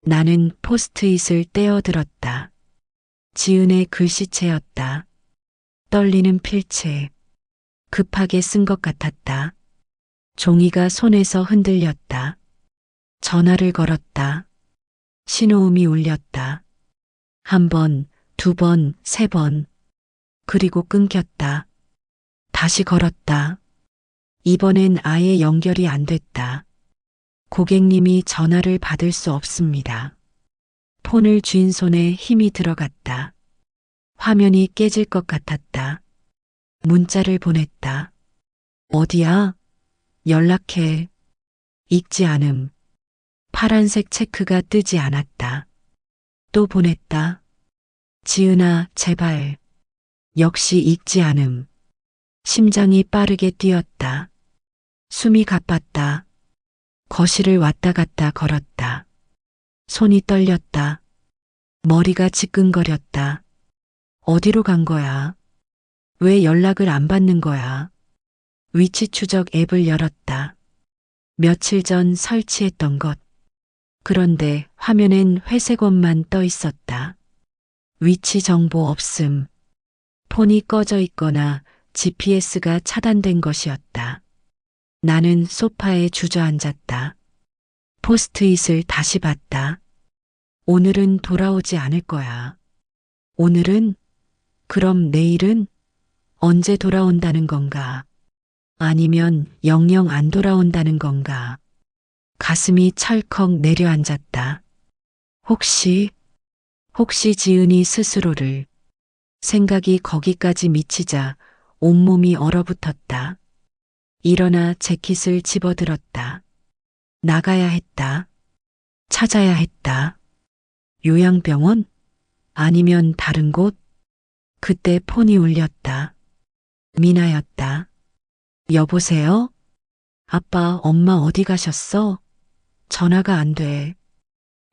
나는 포스트잇을 떼어들었다. 지은의 글씨체였다. 떨리는 필체. 급하게 쓴 것 같았다. 종이가 손에서 흔들렸다. 전화를 걸었다. 신호음이 울렸다. 한 번, 두 번, 세 번. 그리고 끊겼다. 다시 걸었다. 이번엔 아예 연결이 안 됐다. 고객님이 전화를 받을 수 없습니다. 폰을 쥔 손에 힘이 들어갔다. 화면이 깨질 것 같았다. 문자를 보냈다. 어디야? 연락해. 읽지 않음. 파란색 체크가 뜨지 않았다. 또 보냈다. 지은아, 제발. 역시 읽지 않음. 심장이 빠르게 뛰었다. 숨이 가빴다. 거실을 왔다 갔다 걸었다. 손이 떨렸다. 머리가 지끈거렸다. 어디로 간 거야? 왜 연락을 안 받는 거야? 위치 추적 앱을 열었다. 며칠 전 설치했던 것. 그런데 화면엔 회색 원만 떠 있었다. 위치 정보 없음. 폰이 꺼져 있거나 GPS가 차단된 것이었다. 나는 소파에 주저앉았다. 포스트잇을 다시 봤다. 오늘은 돌아오지 않을 거야. 오늘은? 그럼 내일은? 언제 돌아온다는 건가? 아니면 영영 안 돌아온다는 건가? 가슴이 철컥 내려앉았다. 혹시 지은이 스스로를 생각이 거기까지 미치자 온몸이 얼어붙었다. 일어나 재킷을 집어들었다. 나가야 했다. 찾아야 했다. 요양병원? 아니면 다른 곳? 그때 폰이 울렸다. 미나였다. 여보세요? 아빠, 엄마 어디 가셨어? 전화가 안 돼.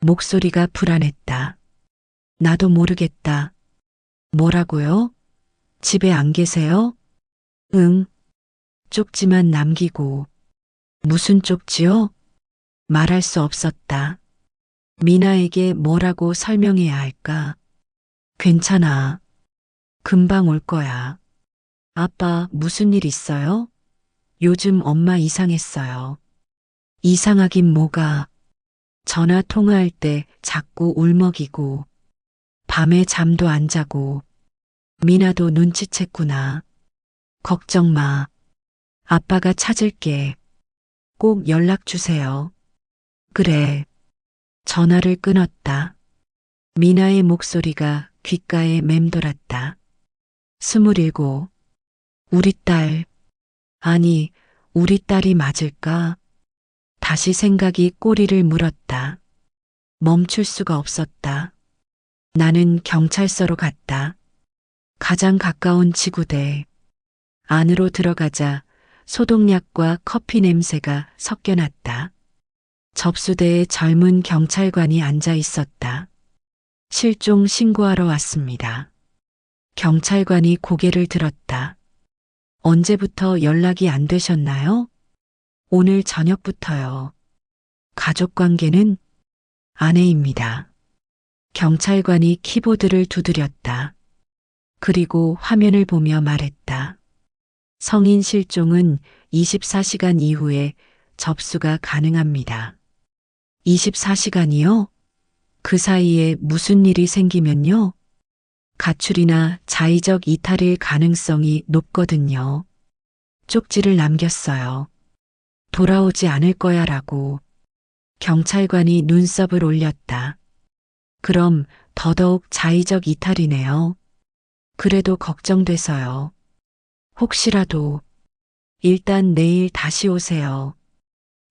목소리가 불안했다. 나도 모르겠다. 뭐라고요? 집에 안 계세요? 응. 쪽지만 남기고. 무슨 쪽지요? 말할 수 없었다. 미나에게 뭐라고 설명해야 할까? 괜찮아. 금방 올 거야. 아빠, 무슨 일 있어요? 요즘 엄마 이상했어요. 이상하긴 뭐가. 전화 통화할 때 자꾸 울먹이고, 밤에 잠도 안 자고, 미나도 눈치챘구나. 걱정 마. 아빠가 찾을게. 꼭 연락 주세요. 그래. 전화를 끊었다. 미나의 목소리가 귓가에 맴돌았다. 27. 우리 딸. 아니, 우리 딸이 맞을까? 다시 생각이 꼬리를 물었다. 멈출 수가 없었다. 나는 경찰서로 갔다. 가장 가까운 지구대. 안으로 들어가자 소독약과 커피 냄새가 섞여 났다. 접수대에 젊은 경찰관이 앉아 있었다. 실종 신고하러 왔습니다. 경찰관이 고개를 들었다. 언제부터 연락이 안 되셨나요? 오늘 저녁부터요. 가족 관계는? 아내입니다. 경찰관이 키보드를 두드렸다. 그리고 화면을 보며 말했다. 성인 실종은 24시간 이후에 접수가 가능합니다. 24시간이요? 그 사이에 무슨 일이 생기면요? 가출이나 자의적 이탈일 가능성이 높거든요. 쪽지를 남겼어요. 돌아오지 않을 거야 라고. 경찰관이 눈썹을 올렸다. 그럼 더더욱 자의적 이탈이네요. 그래도 걱정돼서요. 혹시라도. 일단 내일 다시 오세요.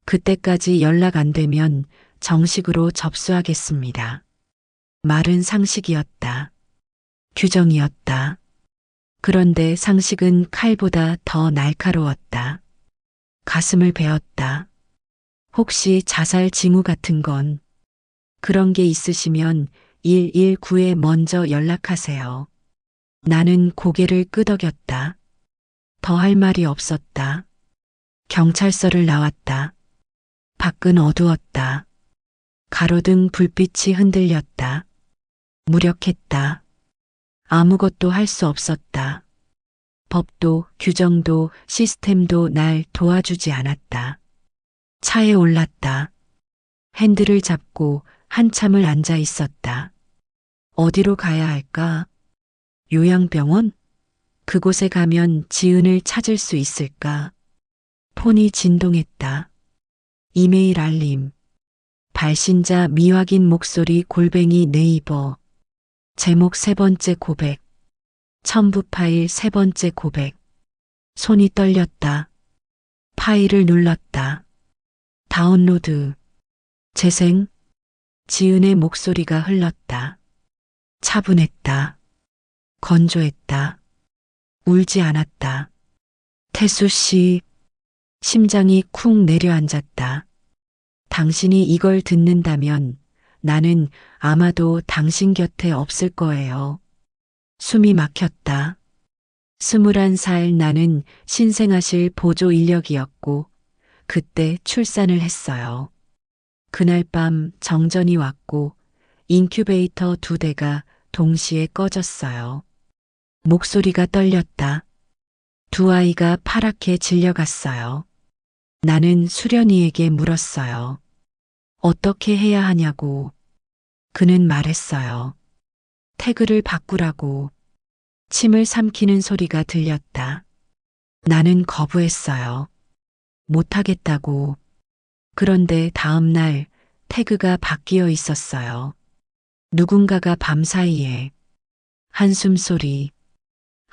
그때까지 연락 안 되면 정식으로 접수하겠습니다. 말은 상식이었다. 규정이었다. 그런데 상식은 칼보다 더 날카로웠다. 가슴을 베었다. 혹시 자살 징후 같은 건 그런 게 있으시면 119에 먼저 연락하세요. 나는 고개를 끄덕였다. 더 할 말이 없었다. 경찰서를 나왔다. 밖은 어두웠다. 가로등 불빛이 흔들렸다. 무력했다. 아무것도 할 수 없었다. 법도 규정도 시스템도 날 도와주지 않았다. 차에 올랐다. 핸들을 잡고 한참을 앉아 있었다. 어디로 가야 할까? 요양병원? 그곳에 가면 지은을 찾을 수 있을까? 폰이 진동했다. 이메일 알림. 발신자 미확인 목소리 골뱅이 네이버. 제목 3번째 고백. 첨부 파일 3번째 고백. 손이 떨렸다. 파일을 눌렀다. 다운로드. 재생. 지은의 목소리가 흘렀다. 차분했다. 건조했다. 울지 않았다. 태수 씨. 심장이 쿵 내려앉았다. 당신이 이걸 듣는다면 나는 아마도 당신 곁에 없을 거예요. 숨이 막혔다. 21살 나는 신생아실 보조 인력이었고 그때 출산을 했어요. 그날 밤 정전이 왔고 인큐베이터 2대가 동시에 꺼졌어요. 목소리가 떨렸다. 두 아이가 파랗게 질려갔어요. 나는 수련이에게 물었어요. 어떻게 해야 하냐고. 그는 말했어요. 태그를 바꾸라고. 침을 삼키는 소리가 들렸다. 나는 거부했어요. 못하겠다고. 그런데 다음 날 태그가 바뀌어 있었어요. 누군가가 밤사이에 한숨 소리.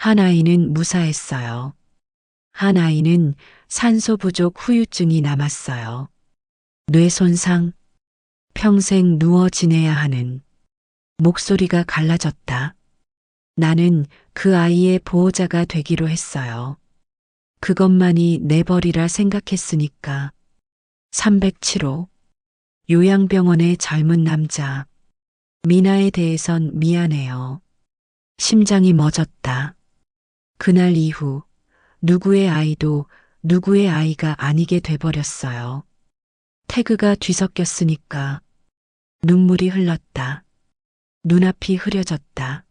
한 아이는 무사했어요. 한 아이는 산소 부족 후유증이 남았어요. 뇌 손상, 평생 누워 지내야 하는. 목소리가 갈라졌다. 나는 그 아이의 보호자가 되기로 했어요. 그것만이 내 벌이라 생각했으니까. 307호. 요양병원의 젊은 남자. 미나에 대해선 미안해요. 심장이 멎었다. 그날 이후 누구의 아이도 누구의 아이가 아니게 돼버렸어요. 태그가 뒤섞였으니까. 눈물이 흘렀다. 눈앞이 흐려졌다.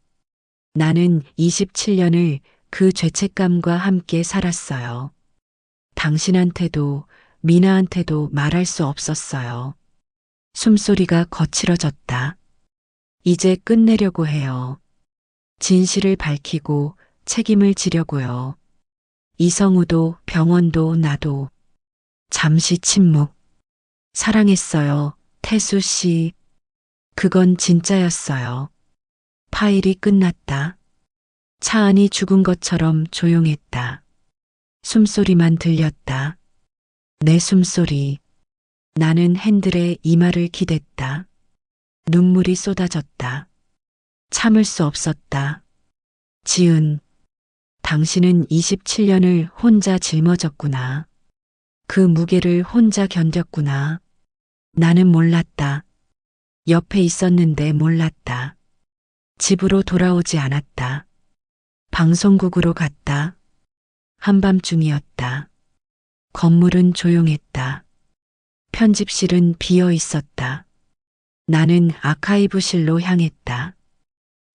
나는 27년을 그 죄책감과 함께 살았어요. 당신한테도 미나한테도 말할 수 없었어요. 숨소리가 거칠어졌다. 이제 끝내려고 해요. 진실을 밝히고 책임을 지려고요. 이성우도 병원도 나도. 잠시 침묵. 사랑했어요, 태수 씨. 그건 진짜였어요. 파일이 끝났다. 차 안이 죽은 것처럼 조용했다. 숨소리만 들렸다. 내 숨소리. 나는 핸들에 이마를 기댔다. 눈물이 쏟아졌다. 참을 수 없었다. 지은, 당신은 27년을 혼자 짊어졌구나. 그 무게를 혼자 견뎠구나. 나는 몰랐다. 옆에 있었는데 몰랐다. 집으로 돌아오지 않았다. 방송국으로 갔다. 한밤중이었다. 건물은 조용했다. 편집실은 비어 있었다. 나는 아카이브실로 향했다.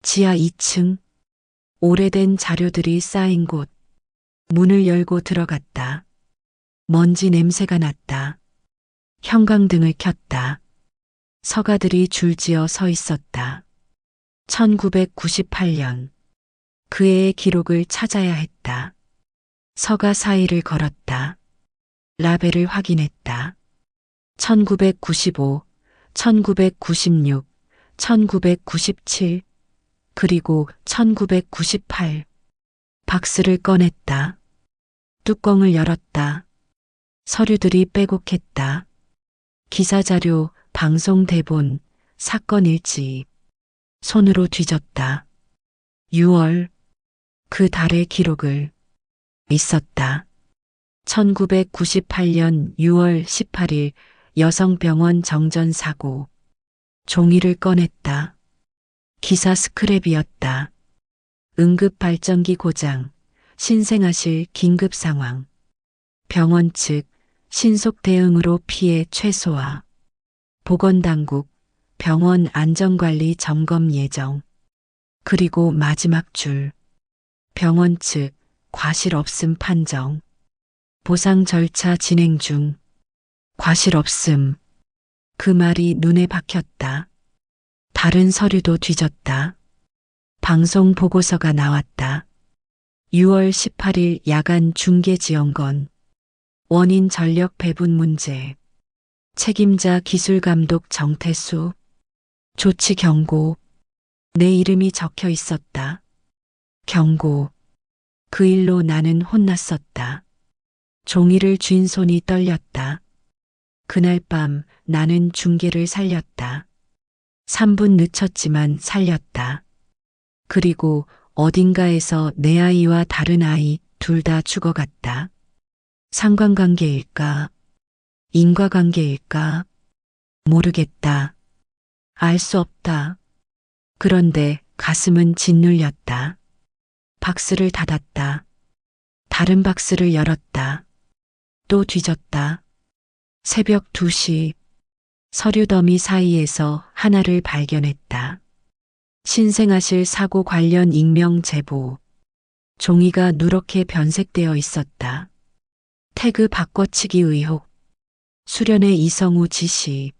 지하 2층. 오래된 자료들이 쌓인 곳. 문을 열고 들어갔다. 먼지 냄새가 났다. 형광등을 켰다. 서가들이 줄지어 서 있었다. 1998년. 그 해의 기록을 찾아야 했다. 서가 사이를 걸었다. 라벨을 확인했다. 1995, 1996, 1997, 그리고 1998. 박스를 꺼냈다. 뚜껑을 열었다. 서류들이 빼곡했다. 기사자료, 방송 대본, 사건 일지. 손으로 뒤졌다. 6월. 그 달의 기록을. 있었다. 1998년 6월 18일 여성병원 정전사고. 종이를 꺼냈다. 기사 스크랩이었다. 응급발전기 고장, 신생아실 긴급 상황. 병원 측 신속 대응으로 피해 최소화. 보건당국 병원 안전관리 점검 예정. 그리고 마지막 줄. 병원 측 과실 없음 판정. 보상 절차 진행 중. 과실 없음. 그 말이 눈에 박혔다. 다른 서류도 뒤졌다. 방송 보고서가 나왔다. 6월 18일 야간 중계 지원건. 원인 전력 배분 문제. 책임자 기술감독 정태수. 조치 경고. 내 이름이 적혀 있었다. 경고. 그 일로 나는 혼났었다. 종이를 쥔 손이 떨렸다. 그날 밤 나는 중계를 살렸다. 3분 늦췄지만 살렸다. 그리고 어딘가에서 내 아이와 다른 아이 둘 다 죽어갔다. 상관관계일까? 인과관계일까? 모르겠다. 알 수 없다. 그런데 가슴은 짓눌렸다. 박스를 닫았다. 다른 박스를 열었다. 또 뒤졌다. 새벽 2시. 서류 더미 사이에서 하나를 발견했다. 신생아실 사고 관련 익명 제보. 종이가 누렇게 변색되어 있었다. 태그 바꿔치기 의혹, 수련의 이성우 지시,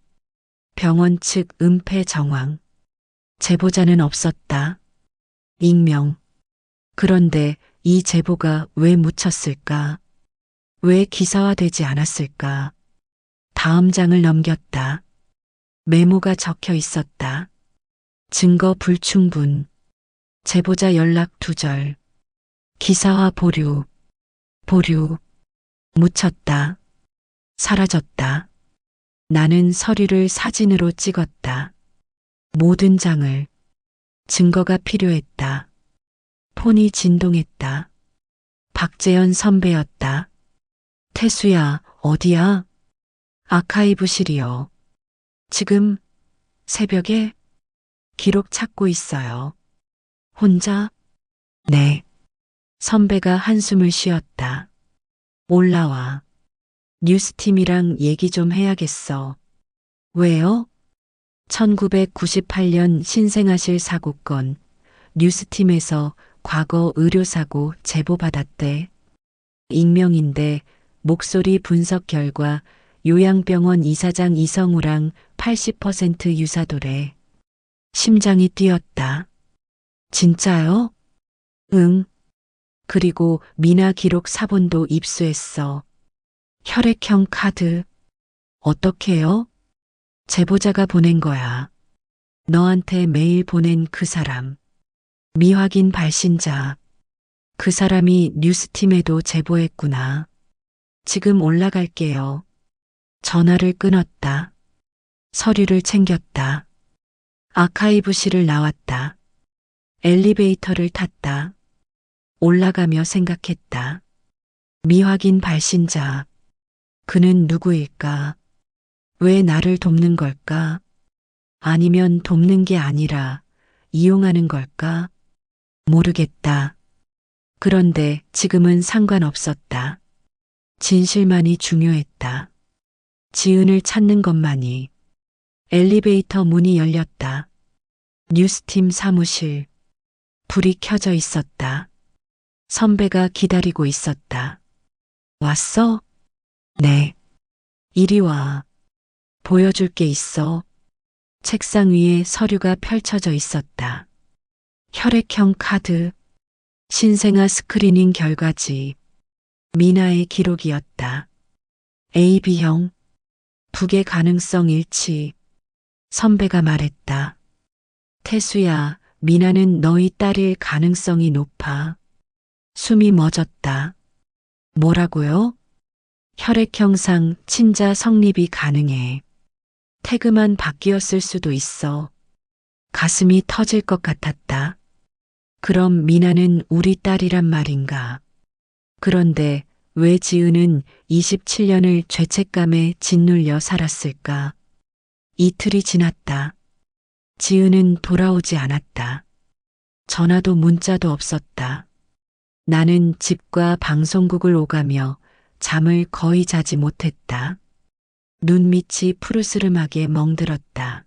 병원 측 은폐 정황. 제보자는 없었다. 익명. 그런데 이 제보가 왜 묻혔을까? 왜 기사화되지 않았을까? 다음 장을 넘겼다. 메모가 적혀 있었다. 증거 불충분. 제보자 연락 두절. 기사화 보류. 보류. 묻혔다. 사라졌다. 나는 서류를 사진으로 찍었다. 모든 장을. 증거가 필요했다. 폰이 진동했다. 박재현 선배였다. 태수야, 어디야? 아카이브실이요. 지금 새벽에 기록 찾고 있어요. 혼자? 네. 선배가 한숨을 쉬었다. 올라와. 뉴스팀이랑 얘기 좀 해야겠어. 왜요? 1998년 신생아실 사고건 뉴스팀에서 과거 의료사고 제보받았대. 익명인데 목소리 분석 결과 요양병원 이사장 이성우랑 80% 유사도래. 심장이 뛰었다. 진짜요? 응. 그리고 미나 기록 사본도 입수했어. 혈액형 카드. 어떻게요? 제보자가 보낸 거야. 너한테 메일 보낸 그 사람. 미확인 발신자. 그 사람이 뉴스팀에도 제보했구나. 지금 올라갈게요. 전화를 끊었다. 서류를 챙겼다. 아카이브실을 나왔다. 엘리베이터를 탔다. 올라가며 생각했다. 미확인 발신자. 그는 누구일까? 왜 나를 돕는 걸까? 아니면 돕는 게 아니라 이용하는 걸까? 모르겠다. 그런데 지금은 상관없었다. 진실만이 중요했다. 지은을 찾는 것만이. 엘리베이터 문이 열렸다. 뉴스팀 사무실. 불이 켜져 있었다. 선배가 기다리고 있었다. 왔어? 네. 이리 와. 보여줄 게 있어. 책상 위에 서류가 펼쳐져 있었다. 혈액형 카드. 신생아 스크리닝 결과지. 미나의 기록이었다. AB형. 부계 가능성 일치. 선배가 말했다. 태수야, 미나는 너희 딸일 가능성이 높아. 숨이 멎었다. 뭐라고요? 혈액형상 친자 성립이 가능해. 태그만 바뀌었을 수도 있어. 가슴이 터질 것 같았다. 그럼 미나는 우리 딸이란 말인가? 그런데 왜 지은은 27년을 죄책감에 짓눌려 살았을까? 이틀이 지났다. 지은은 돌아오지 않았다. 전화도 문자도 없었다. 나는 집과 방송국을 오가며 잠을 거의 자지 못했다. 눈밑이 푸르스름하게 멍들었다.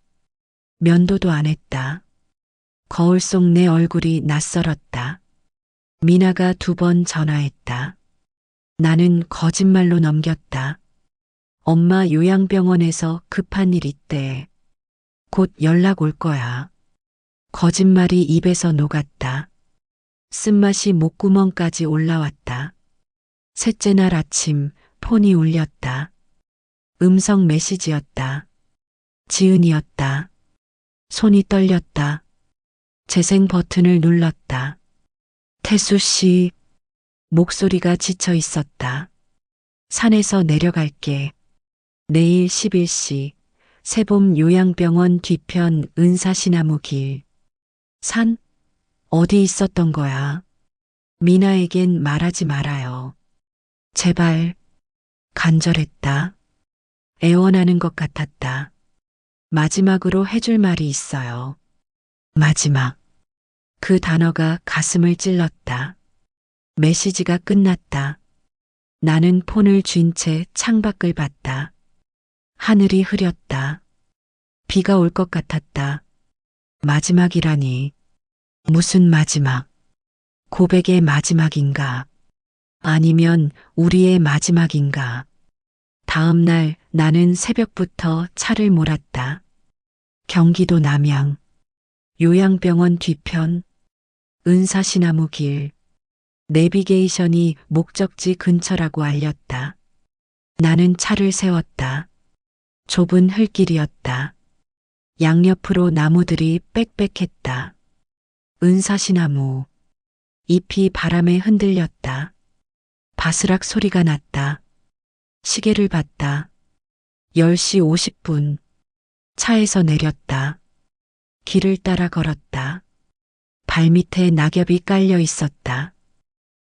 면도도 안 했다. 거울 속 내 얼굴이 낯설었다. 미나가 2번 전화했다. 나는 거짓말로 넘겼다. 엄마 요양병원에서 급한 일 있대. 곧 연락 올 거야. 거짓말이 입에서 녹았다. 쓴맛이 목구멍까지 올라왔다. 셋째 날 아침 폰이 울렸다. 음성 메시지였다. 지은이었다. 손이 떨렸다. 재생 버튼을 눌렀다. 태수 씨. 목소리가 지쳐 있었다. 산에서 내려갈게. 내일 11시. 새봄 요양병원 뒤편 은사시나무 길. 산? 어디 있었던 거야? 미나에겐 말하지 말아요. 제발. 간절했다. 애원하는 것 같았다. 마지막으로 해줄 말이 있어요. 마지막. 그 단어가 가슴을 찔렀다. 메시지가 끝났다. 나는 폰을 쥔 채 창밖을 봤다. 하늘이 흐렸다. 비가 올 것 같았다. 마지막이라니. 무슨 마지막. 고백의 마지막인가? 아니면 우리의 마지막인가? 다음 날 나는 새벽부터 차를 몰았다. 경기도 남양, 요양병원 뒤편, 은사시나무 길, 내비게이션이 목적지 근처라고 알렸다. 나는 차를 세웠다. 좁은 흘길이었다. 양옆으로 나무들이 빽빽했다. 은사시나무, 잎이 바람에 흔들렸다. 바스락 소리가 났다. 시계를 봤다. 10시 50분. 차에서 내렸다. 길을 따라 걸었다. 발밑에 낙엽이 깔려 있었다.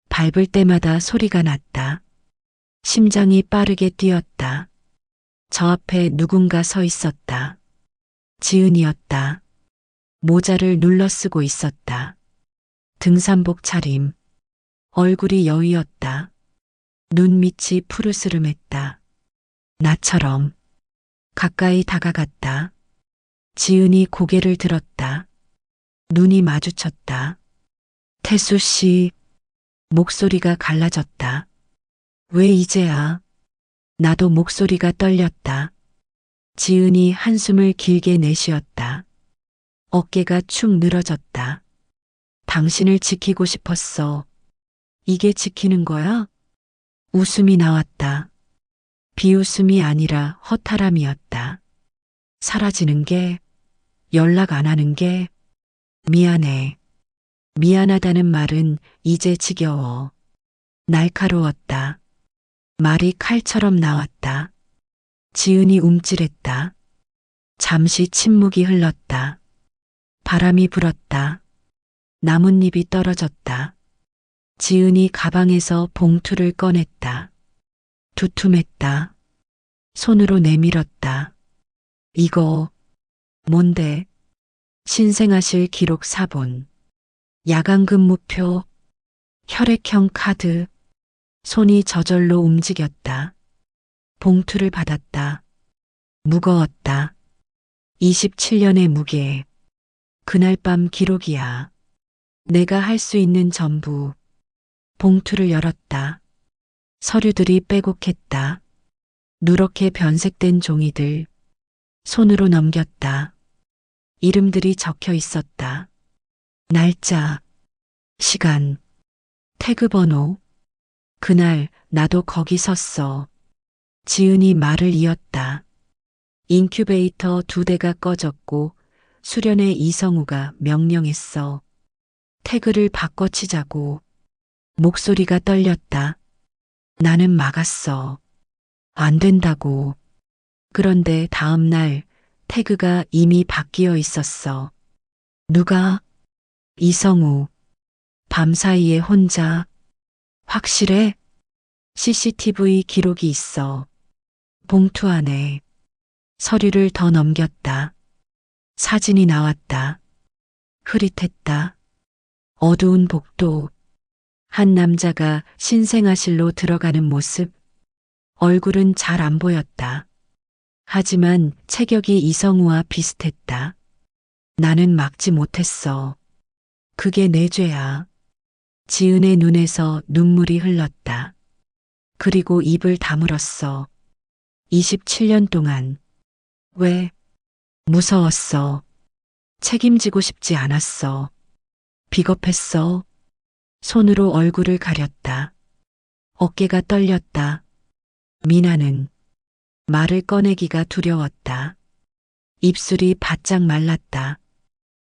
밟을 때마다 소리가 났다. 심장이 빠르게 뛰었다. 저 앞에 누군가 서 있었다. 지은이었다. 모자를 눌러 쓰고 있었다. 등산복 차림. 얼굴이 여위었다. 눈밑이 푸르스름했다. 나처럼. 가까이 다가갔다. 지은이 고개를 들었다. 눈이 마주쳤다. 태수 씨. 목소리가 갈라졌다. 왜 이제야? 나도 목소리가 떨렸다. 지은이 한숨을 길게 내쉬었다. 어깨가 축 늘어졌다. 당신을 지키고 싶었어. 이게 지키는 거야? 웃음이 나왔다. 비웃음이 아니라 허탈함이었다. 사라지는 게, 연락 안 하는 게, 미안해. 미안하다는 말은 이제 지겨워. 날카로웠다. 말이 칼처럼 나왔다. 지은이 움찔했다. 잠시 침묵이 흘렀다. 바람이 불었다. 나뭇잎이 떨어졌다. 지은이 가방에서 봉투를 꺼냈다. 두툼했다. 손으로 내밀었다. 이거 뭔데? 신생아실 기록 사본. 야간 근무표. 혈액형 카드. 손이 저절로 움직였다. 봉투를 받았다. 무거웠다. 27년의 무게. 그날 밤 기록이야. 내가 할 수 있는 전부. 봉투를 열었다. 서류들이 빼곡했다. 누렇게 변색된 종이들. 손으로 넘겼다. 이름들이 적혀 있었다. 날짜, 시간, 태그 번호. 그날 나도 거기 섰어. 지은이 말을 이었다. 인큐베이터 2대가 꺼졌고 수련의 이성우가 명령했어. 태그를 바꿔치자고. 목소리가 떨렸다. 나는 막았어. 안 된다고. 그런데 다음 날 태그가 이미 바뀌어 있었어. 누가? 이성우. 밤사이에 혼자. 확실해? CCTV 기록이 있어. 봉투 안에. 서류를 더 넘겼다. 사진이 나왔다. 흐릿했다. 어두운 복도. 한 남자가 신생아실로 들어가는 모습. 얼굴은 잘 안 보였다. 하지만 체격이 이성우와 비슷했다. 나는 막지 못했어. 그게 내 죄야. 지은의 눈에서 눈물이 흘렀다. 그리고 입을 다물었어. 27년 동안. 왜? 무서웠어. 책임지고 싶지 않았어. 비겁했어. 손으로 얼굴을 가렸다. 어깨가 떨렸다. 미나는 말을 꺼내기가 두려웠다. 입술이 바짝 말랐다.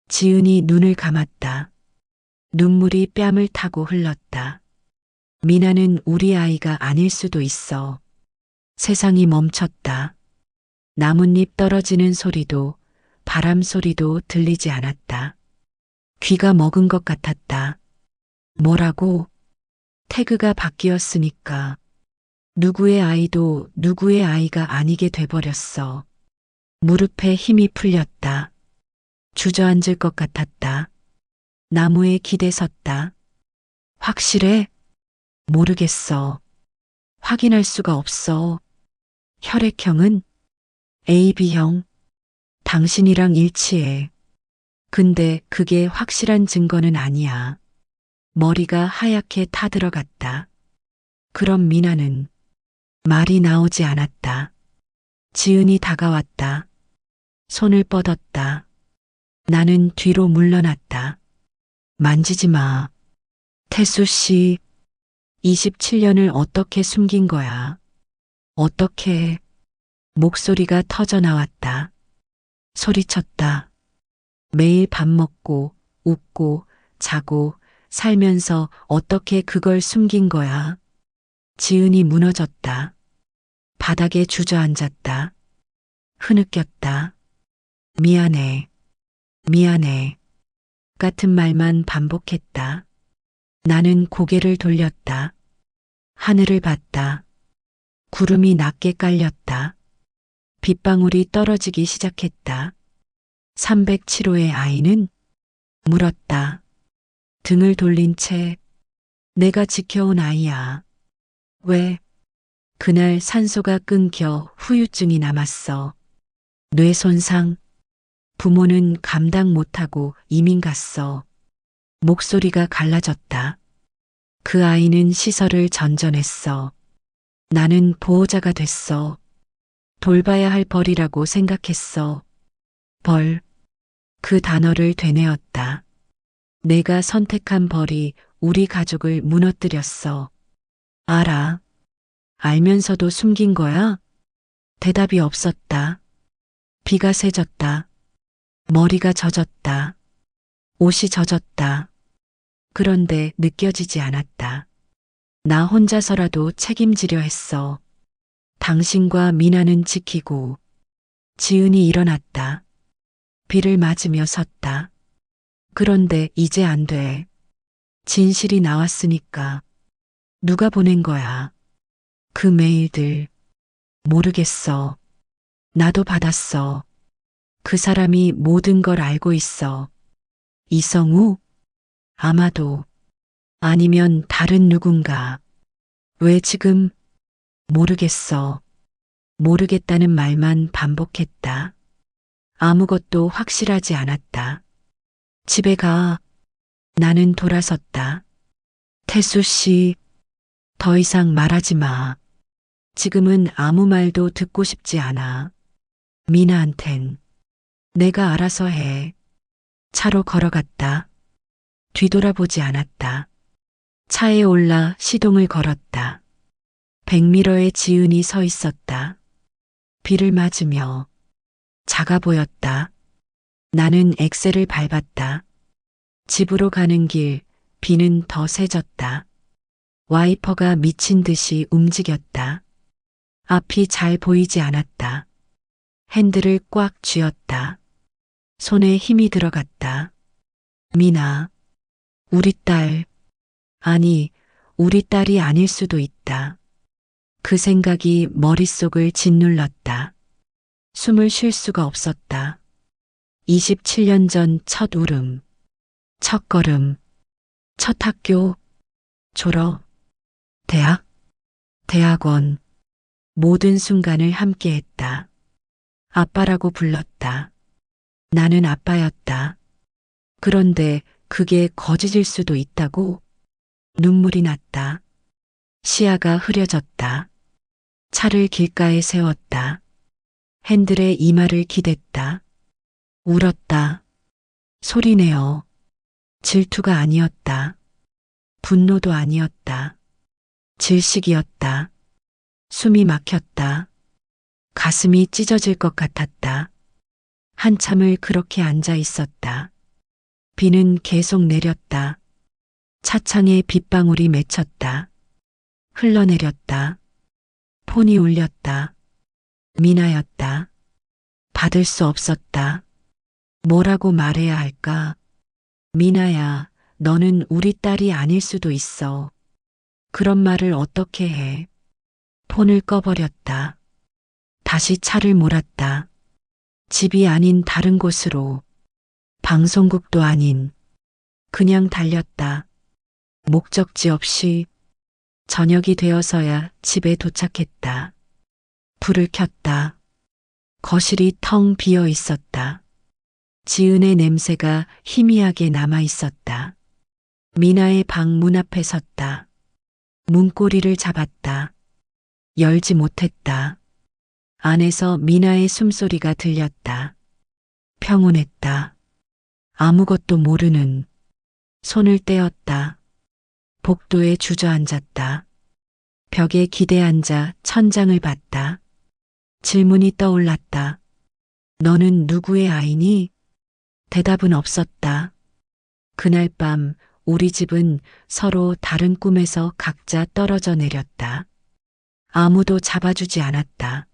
지은이 눈을 감았다. 눈물이 뺨을 타고 흘렀다. 미나는 우리 아이가 아닐 수도 있어. 세상이 멈췄다. 나뭇잎 떨어지는 소리도 바람 소리도 들리지 않았다. 귀가 먹은 것 같았다. 뭐라고? 태그가 바뀌었으니까. 누구의 아이도 누구의 아이가 아니게 돼버렸어. 무릎에 힘이 풀렸다. 주저앉을 것 같았다. 나무에 기대 섰다. 확실해? 모르겠어. 확인할 수가 없어. 혈액형은 AB형. 당신이랑 일치해. 근데 그게 확실한 증거는 아니야. 머리가 하얗게 타들어갔다. 그럼 미나는 말이 나오지 않았다. 지은이 다가왔다. 손을 뻗었다. 나는 뒤로 물러났다. 만지지 마. 태수 씨, 27년을 어떻게 숨긴 거야? 어떻게? 목소리가 터져 나왔다. 소리쳤다. 매일 밥 먹고, 웃고, 자고, 살면서 어떻게 그걸 숨긴 거야? 지은이 무너졌다. 바닥에 주저앉았다. 흐느꼈다. 미안해. 미안해. 같은 말만 반복했다. 나는 고개를 돌렸다. 하늘을 봤다. 구름이 낮게 깔렸다. 빗방울이 떨어지기 시작했다. 307호의 아이는 물었다. 등을 돌린 채 내가 지켜온 아이야. 왜? 그날 산소가 끊겨 후유증이 남았어. 뇌 손상. 부모는 감당 못하고 이민 갔어. 목소리가 갈라졌다. 그 아이는 시설을 전전했어. 나는 보호자가 됐어. 돌봐야 할 벌이라고 생각했어. 벌. 그 단어를 되뇌었다. 내가 선택한 벌이 우리 가족을 무너뜨렸어. 알아. 알면서도 숨긴 거야? 대답이 없었다. 비가 새졌다. 머리가 젖었다. 옷이 젖었다. 그런데 느껴지지 않았다. 나 혼자서라도 책임지려 했어. 당신과 미나는 지키고. 지은이 일어났다. 비를 맞으며 섰다. 그런데 이제 안 돼. 진실이 나왔으니까. 누가 보낸 거야? 그 메일들. 모르겠어. 나도 받았어. 그 사람이 모든 걸 알고 있어. 이성우? 아마도. 아니면 다른 누군가. 왜 지금? 모르겠어. 모르겠다는 말만 반복했다. 아무것도 확실하지 않았다. 집에 가. 나는 돌아섰다. 태수 씨, 더 이상 말하지 마. 지금은 아무 말도 듣고 싶지 않아. 미나한텐. 내가 알아서 해. 차로 걸어갔다. 뒤돌아보지 않았다. 차에 올라 시동을 걸었다. 백미러에 지은이 서 있었다. 비를 맞으며 작아 보였다. 나는 엑셀을 밟았다. 집으로 가는 길, 비는 더 세졌다. 와이퍼가 미친 듯이 움직였다. 앞이 잘 보이지 않았다. 핸들을 꽉 쥐었다. 손에 힘이 들어갔다. 미나, 우리 딸. 아니, 우리 딸이 아닐 수도 있다. 그 생각이 머릿속을 짓눌렀다. 숨을 쉴 수가 없었다. 27년 전 첫 울음, 첫 걸음, 첫 학교, 졸업, 대학, 대학원, 모든 순간을 함께했다. 아빠라고 불렀다. 나는 아빠였다. 그런데 그게 거짓일 수도 있다고? 눈물이 났다. 시야가 흐려졌다. 차를 길가에 세웠다. 핸들에 이마를 기댔다. 울었다. 소리내어. 질투가 아니었다. 분노도 아니었다. 질식이었다. 숨이 막혔다. 가슴이 찢어질 것 같았다. 한참을 그렇게 앉아 있었다. 비는 계속 내렸다. 차창에 빗방울이 맺혔다. 흘러내렸다. 폰이 울렸다. 미나였다. 받을 수 없었다. 뭐라고 말해야 할까? 미나야, 너는 우리 딸이 아닐 수도 있어. 그런 말을 어떻게 해? 폰을 꺼버렸다. 다시 차를 몰았다. 집이 아닌 다른 곳으로. 방송국도 아닌. 그냥 달렸다. 목적지 없이. 저녁이 되어서야 집에 도착했다. 불을 켰다. 거실이 텅 비어 있었다. 지은의 냄새가 희미하게 남아 있었다. 미나의 방 문 앞에 섰다. 문고리를 잡았다. 열지 못했다. 안에서 미나의 숨소리가 들렸다. 평온했다. 아무것도 모르는. 손을 떼었다. 복도에 주저앉았다. 벽에 기대앉아 천장을 봤다. 질문이 떠올랐다. 너는 누구의 아이니? 대답은 없었다. 그날 밤 우리 집은 서로 다른 꿈에서 각자 떨어져 내렸다. 아무도 잡아주지 않았다.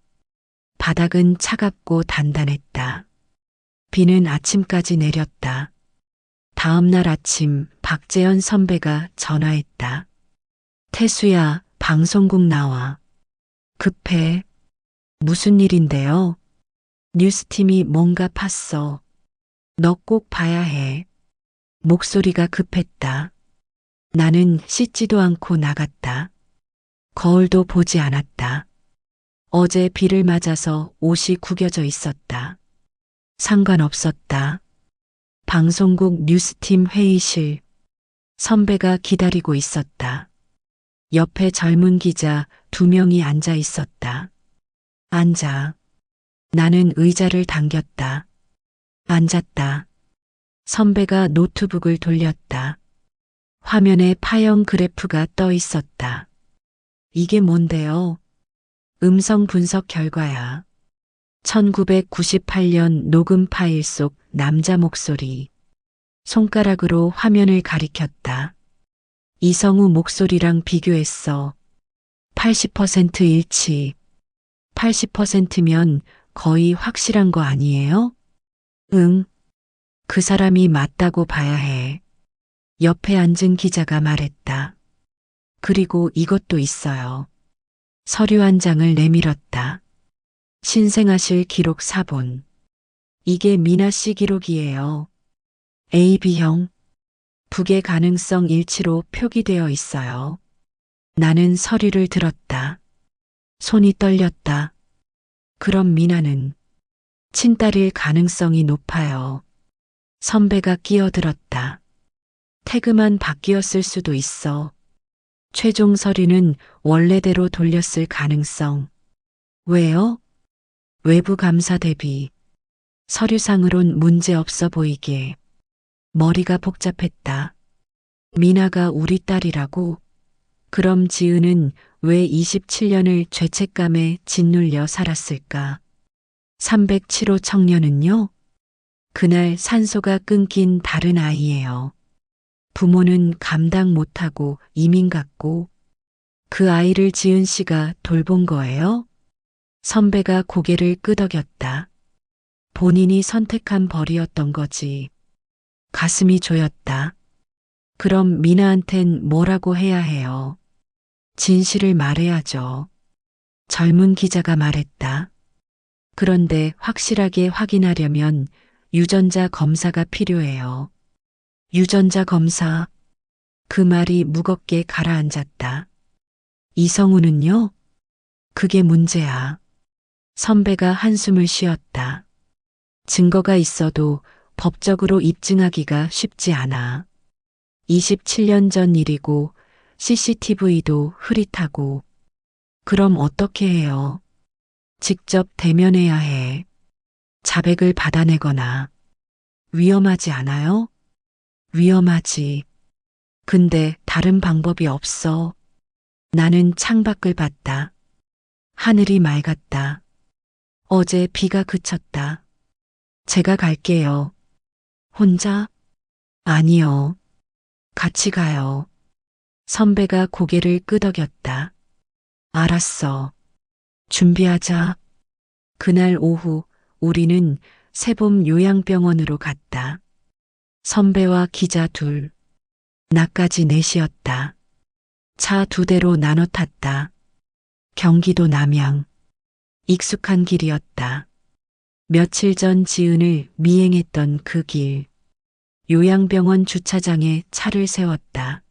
바닥은 차갑고 단단했다. 비는 아침까지 내렸다. 다음 날 아침 박재현 선배가 전화했다. 태수야, 방송국 나와. 급해. 무슨 일인데요? 뉴스팀이 뭔가 팠어. 너 꼭 봐야 해. 목소리가 급했다. 나는 씻지도 않고 나갔다. 거울도 보지 않았다. 어제 비를 맞아서 옷이 구겨져 있었다. 상관없었다. 방송국 뉴스팀 회의실. 선배가 기다리고 있었다. 옆에 젊은 기자 2명이 앉아 있었다. 앉아. 나는 의자를 당겼다. 앉았다. 선배가 노트북을 돌렸다. 화면에 파형 그래프가 떠 있었다. 이게 뭔데요? 음성 분석 결과야. 1998년 녹음 파일 속 남자 목소리. 손가락으로 화면을 가리켰다. 이성우 목소리랑 비교했어. 80% 일치. 80%면 거의 확실한 거 아니에요? 응. 그 사람이 맞다고 봐야 해. 옆에 앉은 기자가 말했다. 그리고 이것도 있어요. 서류 한 장을 내밀었다. 신생아실 기록 사본. 이게 미나 씨 기록이에요. AB형. 북의 가능성 일치로 표기되어 있어요. 나는 서류를 들었다. 손이 떨렸다. 그럼 미나는 친딸일 가능성이 높아요. 선배가 끼어들었다. 태그만 바뀌었을 수도 있어. 최종 서류는 원래대로 돌렸을 가능성. 왜요? 외부 감사 대비. 서류상으론 문제 없어 보이게. 머리가 복잡했다. 미나가 우리 딸이라고? 그럼 지은은 왜 27년을 죄책감에 짓눌려 살았을까? 307호 청년은요? 그날 산소가 끊긴 다른 아이예요. 부모는 감당 못하고 이민 갔고 그 아이를 지은 씨가 돌본 거예요? 선배가 고개를 끄덕였다. 본인이 선택한 벌이었던 거지. 가슴이 조였다. 그럼 미나한텐 뭐라고 해야 해요? 진실을 말해야죠. 젊은 기자가 말했다. 그런데 확실하게 확인하려면 유전자 검사가 필요해요. 유전자 검사. 그 말이 무겁게 가라앉았다. 이성우는요? 그게 문제야. 선배가 한숨을 쉬었다. 증거가 있어도 법적으로 입증하기가 쉽지 않아. 27년 전 일이고 CCTV도 흐릿하고. 그럼 어떻게 해요? 직접 대면해야 해. 자백을 받아내거나. 위험하지 않아요? 위험하지. 근데 다른 방법이 없어. 나는 창밖을 봤다. 하늘이 맑았다. 어제 비가 그쳤다. 제가 갈게요. 혼자? 아니요. 같이 가요. 선배가 고개를 끄덕였다. 알았어. 준비하자. 그날 오후 우리는 새봄 요양병원으로 갔다. 선배와 기자 둘. 나까지 넷이었다. 차 2대로 나눠 탔다. 경기도 남양. 익숙한 길이었다. 며칠 전 지은을 미행했던 그 길. 요양병원 주차장에 차를 세웠다.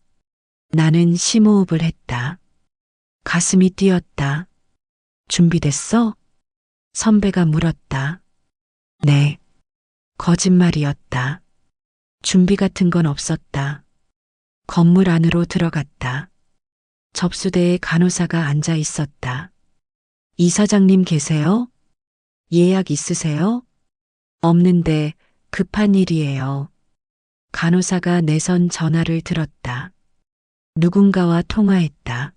나는 심호흡을 했다. 가슴이 뛰었다. 준비됐어? 선배가 물었다. 네. 거짓말이었다. 준비 같은 건 없었다. 건물 안으로 들어갔다. 접수대에 간호사가 앉아 있었다. 이사장님 계세요? 예약 있으세요? 없는데 급한 일이에요. 간호사가 내선 전화를 들었다. 누군가와 통화했다.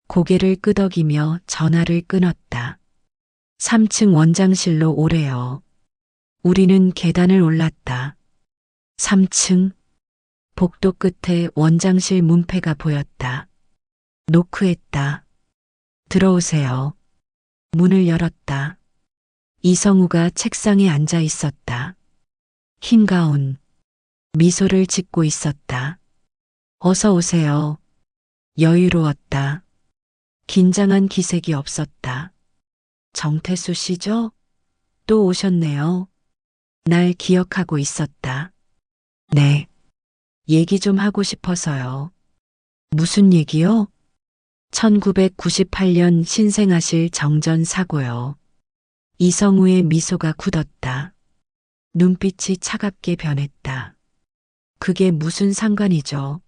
고개를 끄덕이며 전화를 끊었다. 3층 원장실로 오래요. 우리는 계단을 올랐다. 3층. 복도 끝에 원장실 문패가 보였다. 노크했다. 들어오세요. 문을 열었다. 이성우가 책상에 앉아 있었다. 흰 가운. 미소를 짓고 있었다. 어서 오세요. 여유로웠다. 긴장한 기색이 없었다. 정태수 씨죠? 또 오셨네요. 날 기억하고 있었다. 네. 얘기 좀 하고 싶어서요. 무슨 얘기요? 1998년 신생아실 정전 사고요. 이성우의 미소가 굳었다. 눈빛이 차갑게 변했다. 그게 무슨 상관이죠?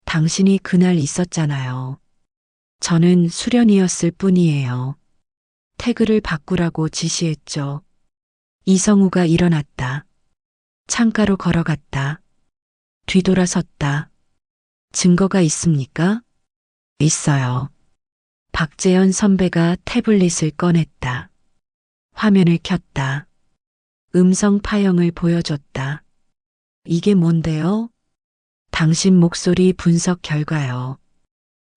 당신이 그날 있었잖아요. 저는 수련이었을 뿐이에요. 태그를 바꾸라고 지시했죠. 이성우가 일어났다. 창가로 걸어갔다. 뒤돌아섰다. 증거가 있습니까? 있어요. 박재현 선배가 태블릿을 꺼냈다. 화면을 켰다. 음성 파형을 보여줬다. 이게 뭔데요? 당신 목소리 분석 결과요.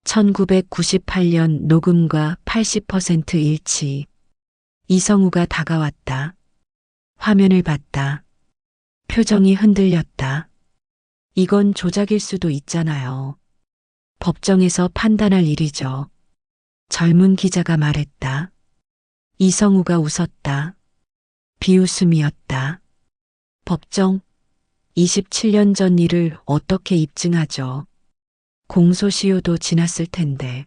1998년 녹음과 80% 일치. 이성우가 다가왔다. 화면을 봤다. 표정이 흔들렸다. 이건 조작일 수도 있잖아요. 법정에서 판단할 일이죠. 젊은 기자가 말했다. 이성우가 웃었다. 비웃음이었다. 법정? 27년 전 일을 어떻게 입증하죠? 공소시효도 지났을 텐데.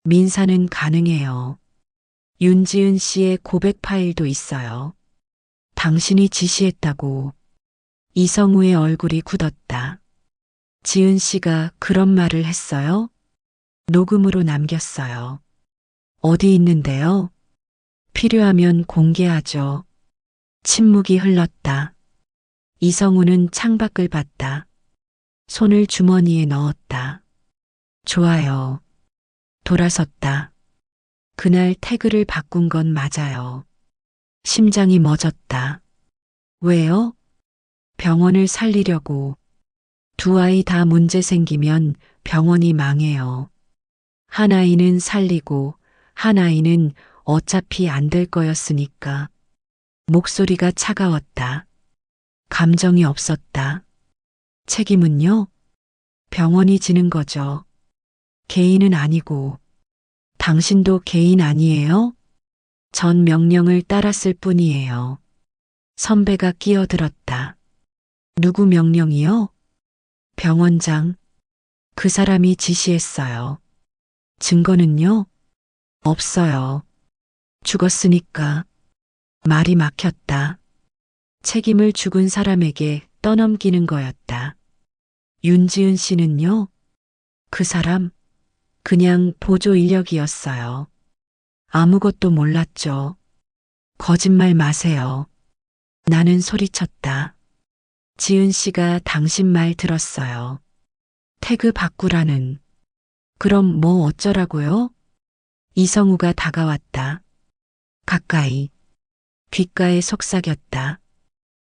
민사는 가능해요. 윤지은 씨의 고백 파일도 있어요. 당신이 지시했다고. 이성우의 얼굴이 굳었다. 지은 씨가 그런 말을 했어요? 녹음으로 남겼어요. 어디 있는데요? 필요하면 공개하죠. 침묵이 흘렀다. 이성우는 창밖을 봤다. 손을 주머니에 넣었다. 좋아요. 돌아섰다. 그날 태그를 바꾼 건 맞아요. 심장이 멎었다. 왜요? 병원을 살리려고. 두 아이 다 문제 생기면 병원이 망해요. 한 아이는 살리고 한 아이는 어차피 안 될 거였으니까. 목소리가 차가웠다. 감정이 없었다. 책임은요? 병원이 지는 거죠. 개인은 아니고. 당신도 개인 아니에요? 전 명령을 따랐을 뿐이에요. 선배가 끼어들었다. 누구 명령이요? 병원장. 그 사람이 지시했어요. 증거는요? 없어요. 죽었으니까. 말이 막혔다. 책임을 죽은 사람에게 떠넘기는 거였다. 윤지은 씨는요? 그 사람? 그냥 보조 인력이었어요. 아무것도 몰랐죠. 거짓말 마세요. 나는 소리쳤다. 지은 씨가 당신 말 들었어요. 태그 바꾸라는. 그럼 뭐 어쩌라고요? 이성우가 다가왔다. 가까이. 귓가에 속삭였다.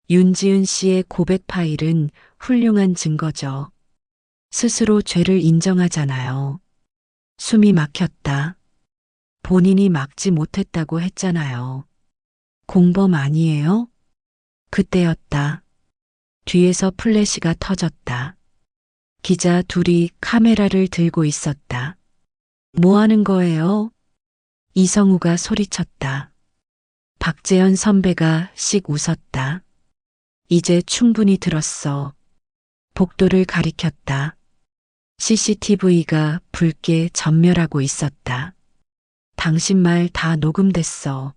윤지은 씨의 고백 파일은 훌륭한 증거죠. 스스로 죄를 인정하잖아요. 숨이 막혔다. 본인이 막지 못했다고 했잖아요. 공범 아니에요? 그때였다. 뒤에서 플래시가 터졌다. 기자 둘이 카메라를 들고 있었다. 뭐 하는 거예요? 이성우가 소리쳤다. 박재현 선배가 씩 웃었다. 이제 충분히 들었어. 복도를 가리켰다. CCTV가 붉게 전멸하고 있었다. 당신 말 다 녹음됐어.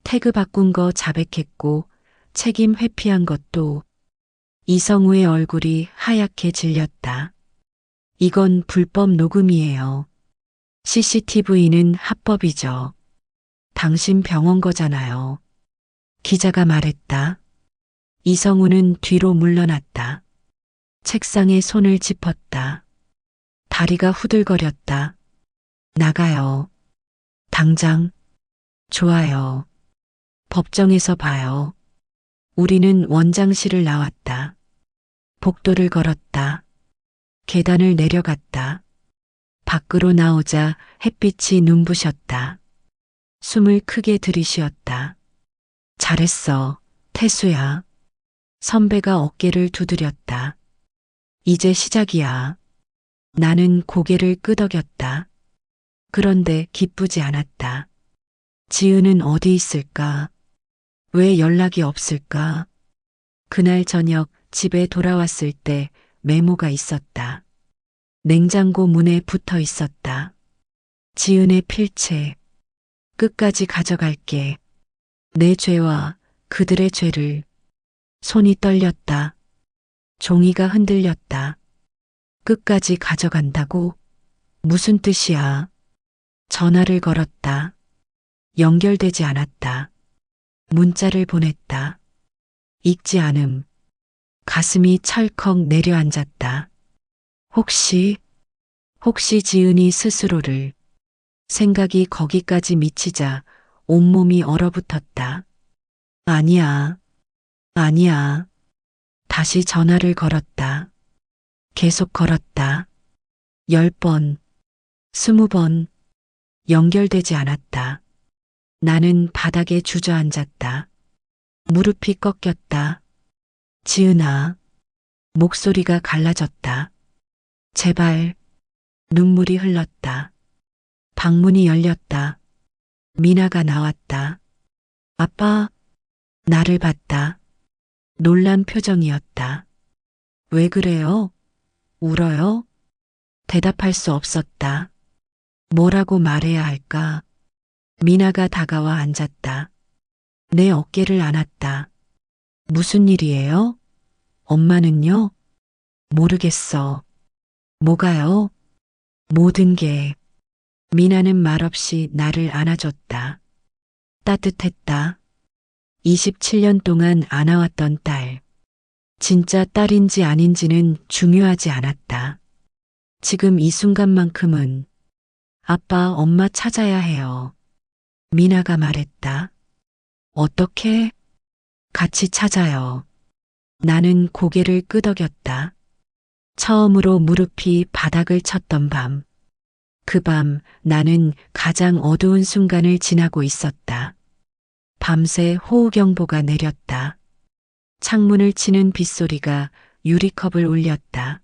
태그 바꾼 거 자백했고 책임 회피한 것도. 이성우의 얼굴이 하얗게 질렸다. 이건 불법 녹음이에요. CCTV는 합법이죠. 당신 병원 거잖아요. 기자가 말했다. 이성우는 뒤로 물러났다. 책상에 손을 짚었다. 다리가 후들거렸다. 나가요. 당장. 좋아요. 법정에서 봐요. 우리는 원장실을 나왔다. 복도를 걸었다. 계단을 내려갔다. 밖으로 나오자 햇빛이 눈부셨다. 숨을 크게 들이쉬었다. 잘했어, 태수야. 선배가 어깨를 두드렸다. 이제 시작이야. 나는 고개를 끄덕였다. 그런데 기쁘지 않았다. 지은은 어디 있을까? 왜 연락이 없을까? 그날 저녁 집에 돌아왔을 때 메모가 있었다. 냉장고 문에 붙어 있었다. 지은의 필체. 끝까지 가져갈게. 내 죄와 그들의 죄를. 손이 떨렸다. 종이가 흔들렸다. 끝까지 가져간다고? 무슨 뜻이야? 전화를 걸었다. 연결되지 않았다. 문자를 보냈다. 읽지 않음. 가슴이 철컥 내려앉았다. 혹시 지은이 스스로를. 생각이 거기까지 미치자 온몸이 얼어붙었다. 아니야. 다시 전화를 걸었다. 계속 걸었다. 10번, 20번. 연결되지 않았다. 나는 바닥에 주저앉았다. 무릎이 꺾였다. 지은아. 목소리가 갈라졌다. 제발. 눈물이 흘렀다. 방문이 열렸다. 미나가 나왔다. 아빠. 나를 봤다. 놀란 표정이었다. 왜 그래요? 울어요? 대답할 수 없었다. 뭐라고 말해야 할까? 미나가 다가와 앉았다. 내 어깨를 안았다. 무슨 일이에요? 엄마는요? 모르겠어. 뭐가요? 모든 게. 미나는 말없이 나를 안아줬다. 따뜻했다. 27년 동안 안아왔던 딸. 진짜 딸인지 아닌지는 중요하지 않았다. 지금 이 순간만큼은 아빠, 엄마 찾아야 해요. 미나가 말했다. 어떻게? 같이 찾아요. 나는 고개를 끄덕였다. 처음으로 무릎이 바닥을 쳤던 밤. 그 밤 나는 가장 어두운 순간을 지나고 있었다. 밤새 호우경보가 내렸다. 창문을 치는 빗소리가 유리컵을 울렸다.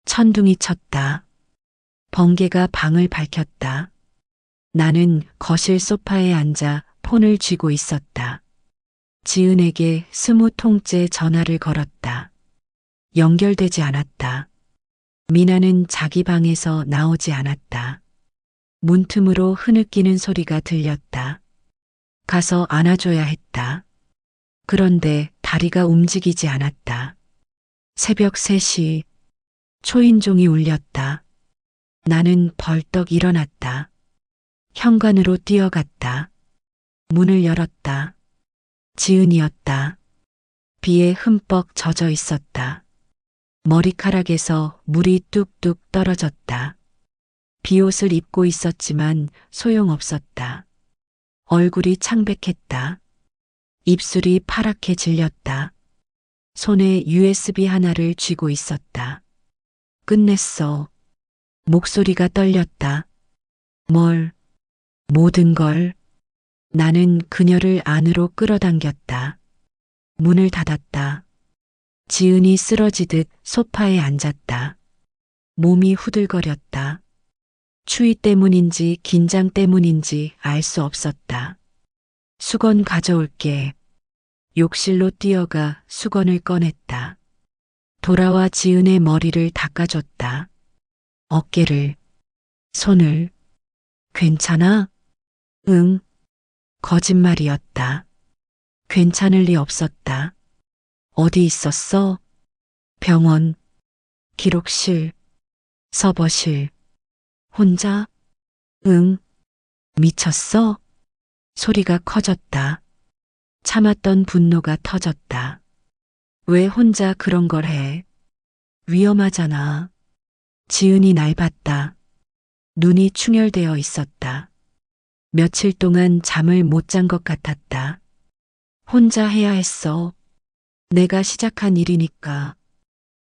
천둥이 쳤다. 번개가 방을 밝혔다. 나는 거실 소파에 앉아 폰을 쥐고 있었다. 지은에게 20통째 전화를 걸었다. 연결되지 않았다. 미나는 자기 방에서 나오지 않았다. 문틈으로 흐느끼는 소리가 들렸다. 가서 안아줘야 했다. 그런데 다리가 움직이지 않았다. 새벽 3시 초인종이 울렸다. 나는 벌떡 일어났다. 현관으로 뛰어갔다. 문을 열었다. 지은이었다. 비에 흠뻑 젖어 있었다. 머리카락에서 물이 뚝뚝 떨어졌다. 비옷을 입고 있었지만 소용없었다. 얼굴이 창백했다. 입술이 파랗게 질렸다. 손에 USB 하나를 쥐고 있었다. 끝냈어. 목소리가 떨렸다. 모든 걸. 나는 그녀를 안으로 끌어당겼다. 문을 닫았다. 지은이 쓰러지듯 소파에 앉았다. 몸이 후들거렸다. 추위 때문인지 긴장 때문인지 알 수 없었다. 수건 가져올게. 욕실로 뛰어가 수건을 꺼냈다. 돌아와 지은의 머리를 닦아줬다. 어깨를, 손을. 괜찮아? 응. 거짓말이었다. 괜찮을 리 없었다. 어디 있었어? 병원, 기록실, 서버실. 혼자? 응. 미쳤어? 소리가 커졌다. 참았던 분노가 터졌다. 왜 혼자 그런 걸 해? 위험하잖아. 지은이 날 봤다. 눈이 충혈되어 있었다. 며칠 동안 잠을 못 잔 것 같았다. 혼자 해야 했어. 내가 시작한 일이니까.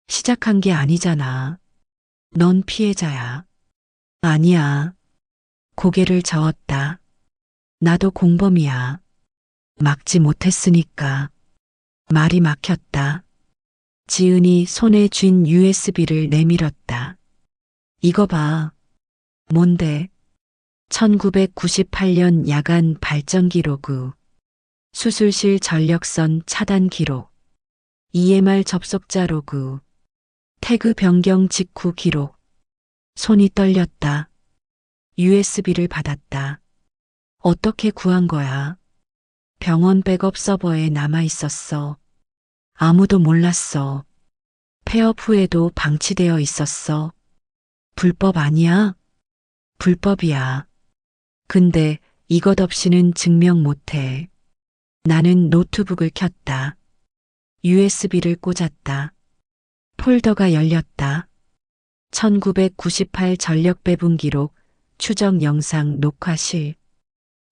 시작한 게 아니잖아. 넌 피해자야. 아니야. 고개를 저었다. 나도 공범이야. 막지 못했으니까. 말이 막혔다. 지은이 손에 쥔 USB를 내밀었다. 이거 봐. 뭔데? 1998년 야간 발전기 로그. 수술실 전력선 차단 기록. EMR 접속자 로그. 태그 변경 직후 기록. 손이 떨렸다. USB를 받았다. 어떻게 구한 거야? 병원 백업 서버에 남아 있었어. 아무도 몰랐어. 폐업 후에도 방치되어 있었어. 불법 아니야? 불법이야. 근데 이것 없이는 증명 못해. 나는 노트북을 켰다. USB를 꽂았다. 폴더가 열렸다. 1998 전력 배분 기록, 추적 영상 녹화실.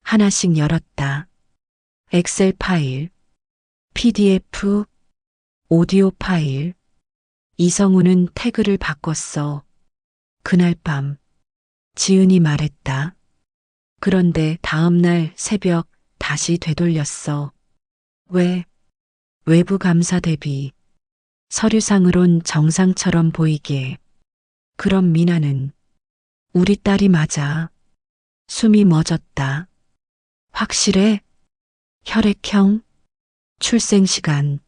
하나씩 열었다. 엑셀 파일, PDF, 오디오 파일. 이성우는 태그를 바꿨어. 그날 밤, 지은이 말했다. 그런데 다음날 새벽 다시 되돌렸어. 왜? 외부 감사 대비. 서류상으론 정상처럼 보이게. 그럼 미나는 우리 딸이 맞아. 숨이 멎었다. 확실해? 혈액형, 출생시간,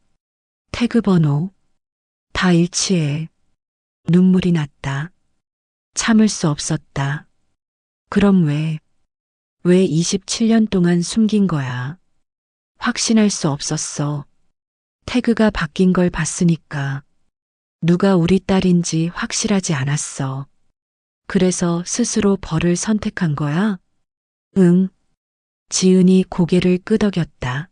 태그 번호, 다 일치해. 눈물이 났다. 참을 수 없었다. 그럼 왜 27년 동안 숨긴 거야? 확신할 수 없었어. 태그가 바뀐 걸 봤으니까. 누가 우리 딸인지 확실하지 않았어. 그래서 스스로 벌을 선택한 거야? 응. 지은이 고개를 끄덕였다.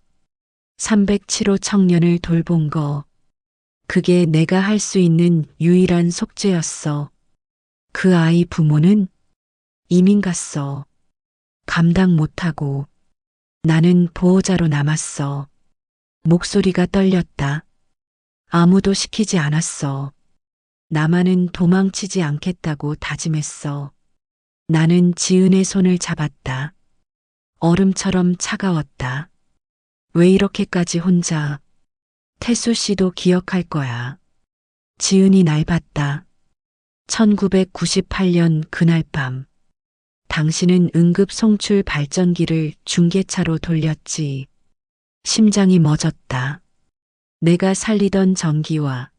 307호 청년을 돌본 거. 그게 내가 할 수 있는 유일한 속죄였어. 그 아이 부모는 이민 갔어. 감당 못하고. 나는 보호자로 남았어. 목소리가 떨렸다. 아무도 시키지 않았어. 나만은 도망치지 않겠다고 다짐했어. 나는 지은의 손을 잡았다. 얼음처럼 차가웠다. 왜 이렇게까지 혼자? 태수 씨도 기억할 거야. 지은이 날 봤다. 1998년 그날 밤. 당신은 응급 송출 발전기를 중계차로 돌렸지. 심장이 멎었다. 내가 살리던 전기와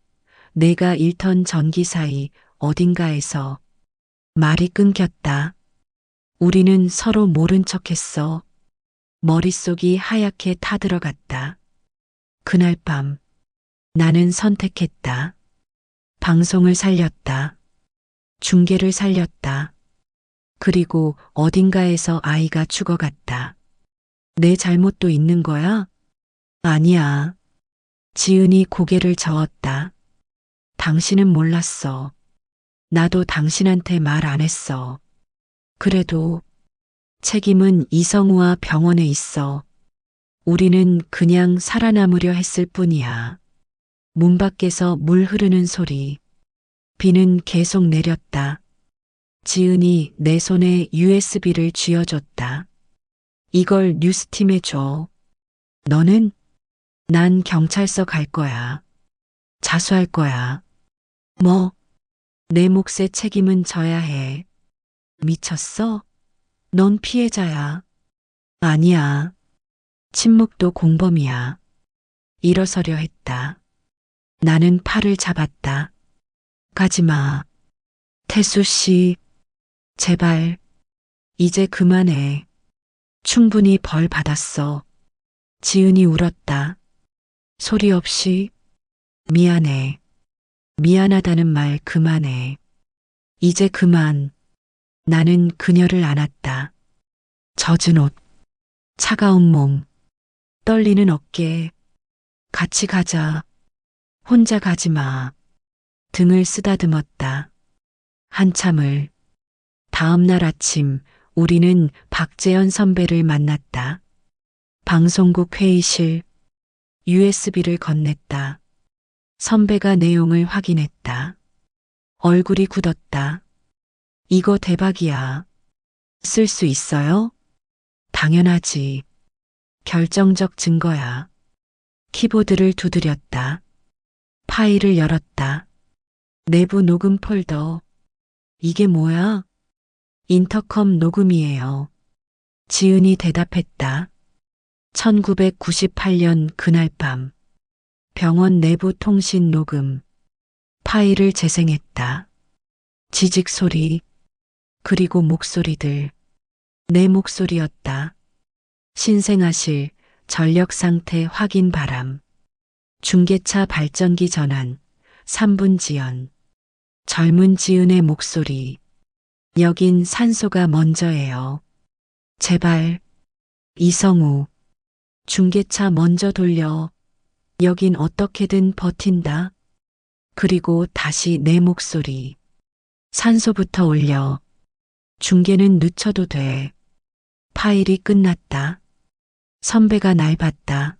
내가 잃던 전기 사이 어딘가에서 말이 끊겼다. 우리는 서로 모른 척했어. 머릿속이 하얗게 타들어갔다. 그날 밤 나는 선택했다. 방송을 살렸다. 중계를 살렸다. 그리고 어딘가에서 아이가 죽어갔다. 내 잘못도 있는 거야? 아니야. 지은이 고개를 저었다. 당신은 몰랐어. 나도 당신한테 말 안 했어. 그래도 책임은 이성우와 병원에 있어. 우리는 그냥 살아남으려 했을 뿐이야. 문 밖에서 물 흐르는 소리. 비는 계속 내렸다. 지은이 내 손에 USB를 쥐어줬다. 이걸 뉴스팀에 줘. 너는? 난 경찰서 갈 거야. 자수할 거야. 뭐? 내 몫의 책임은 져야 해. 미쳤어? 넌 피해자야. 아니야. 침묵도 공범이야. 일어서려 했다. 나는 팔을 잡았다. 가지마. 태수 씨, 제발. 이제 그만해. 충분히 벌 받았어. 지은이 울었다. 소리 없이. 미안해. 미안하다는 말 그만해. 이제 그만. 나는 그녀를 안았다. 젖은 옷, 차가운 몸, 떨리는 어깨. 같이 가자. 혼자 가지 마. 등을 쓰다듬었다. 한참을. 다음 날 아침 우리는 박재현 선배를 만났다. 방송국 회의실. USB를 건넸다. 선배가 내용을 확인했다. 얼굴이 굳었다. 이거 대박이야. 쓸 수 있어요? 당연하지. 결정적 증거야. 키보드를 두드렸다. 파일을 열었다. 내부 녹음 폴더. 이게 뭐야? 인터컴 녹음이에요. 지은이 대답했다. 1998년 그날 밤. 병원 내부 통신 녹음. 파일을 재생했다. 지직 소리. 그리고 목소리들. 내 목소리였다. 신생아실, 전력 상태 확인 바람. 중계차 발전기 전환, 3분 지연. 젊은 지은의 목소리. 여긴 산소가 먼저예요. 제발. 이성우. 중계차 먼저 돌려. 여긴 어떻게든 버틴다. 그리고 다시 내 목소리. 산소부터 올려. 중계는 늦춰도 돼. 파일이 끝났다. 선배가 날 봤다.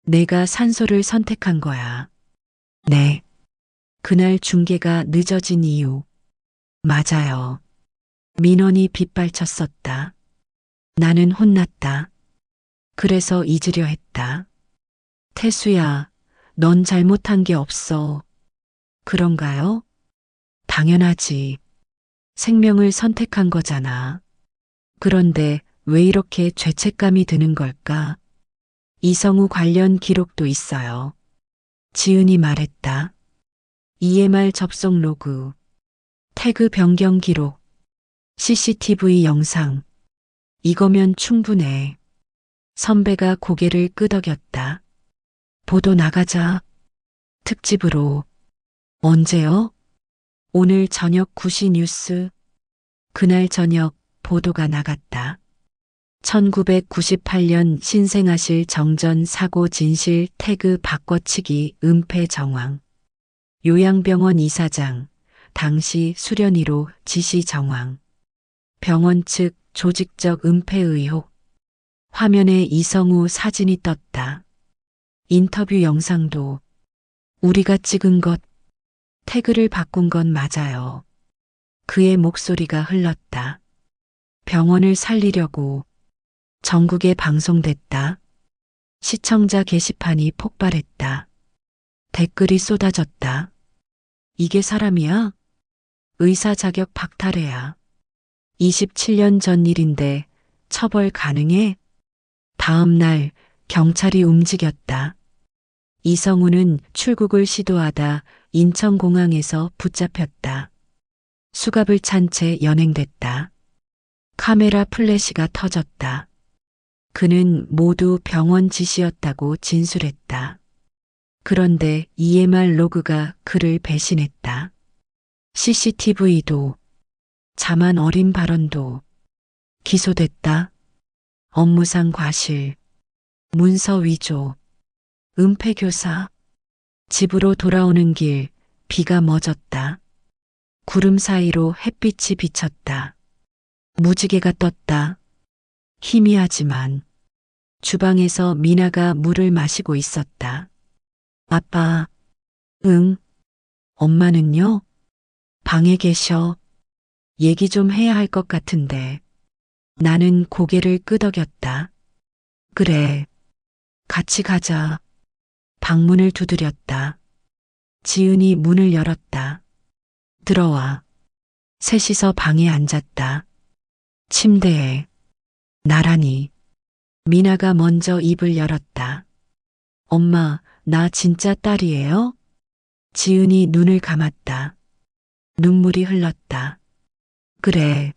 내가 산소를 선택한 거야. 네. 그날 중계가 늦어진 이유. 맞아요. 민원이 빗발쳤었다. 나는 혼났다. 그래서 잊으려 했다. 태수야, 넌 잘못한 게 없어. 그런가요? 당연하지. 생명을 선택한 거잖아. 그런데 왜 이렇게 죄책감이 드는 걸까? 이성우 관련 기록도 있어요. 지은이 말했다. EMR 접속 로그, 태그 변경 기록, CCTV 영상. 이거면 충분해. 선배가 고개를 끄덕였다. 보도 나가자. 특집으로. 언제요? 오늘 저녁 9시 뉴스. 그날 저녁 보도가 나갔다. 1998년 신생아실 정전 사고 진실 태그 바꿔치기 은폐 정황. 요양병원 이사장, 당시 수련의로 지시 정황. 병원 측 조직적 은폐 의혹. 화면에 이성우 사진이 떴다. 인터뷰 영상도. 우리가 찍은 것, 태그를 바꾼 건 맞아요. 그의 목소리가 흘렀다. 병원을 살리려고. 전국에 방송됐다. 시청자 게시판이 폭발했다. 댓글이 쏟아졌다. 이게 사람이야? 의사 자격 박탈해야. 27년 전 일인데 처벌 가능해? 다음 날 경찰이 움직였다. 이성우는 출국을 시도하다 인천공항에서 붙잡혔다. 수갑을 찬 채 연행됐다. 카메라 플래시가 터졌다. 그는 모두 병원 지시였다고 진술했다. 그런데 EMR 로그가 그를 배신했다. CCTV도, 자만 어린 발언도 기소됐다. 업무상 과실, 문서 위조, 은폐 교사. 집으로 돌아오는 길, 비가 멎었다. 구름 사이로 햇빛이 비쳤다. 무지개가 떴다. 희미하지만 주방에서 미나가 물을 마시고 있었다. 아빠, 응. 엄마는요? 방에 계셔. 얘기 좀 해야 할 것 같은데. 나는 고개를 끄덕였다. 그래. 같이 가자. 방문을 두드렸다. 지은이 문을 열었다. 들어와. 셋이서 방에 앉았다. 침대에. 나란히. 미나가 먼저 입을 열었다. 엄마, 나 진짜 딸이에요? 지은이 눈을 감았다. 눈물이 흘렀다. 그래.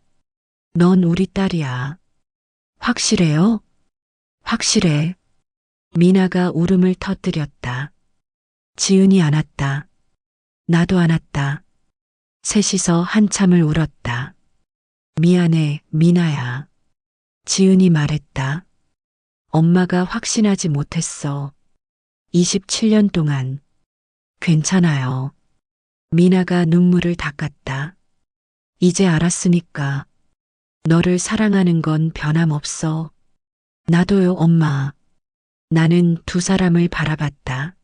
넌 우리 딸이야. 확실해요? 확실해. 미나가 울음을 터뜨렸다. 지은이 안았다. 나도 안았다. 셋이서 한참을 울었다. 미안해, 미나야. 지은이 말했다. 엄마가 확신하지 못했어. 27년 동안. 괜찮아요. 미나가 눈물을 닦았다. 이제 알았으니까. 너를 사랑하는 건 변함없어. 나도요, 엄마. 나는 두 사람을 바라봤다.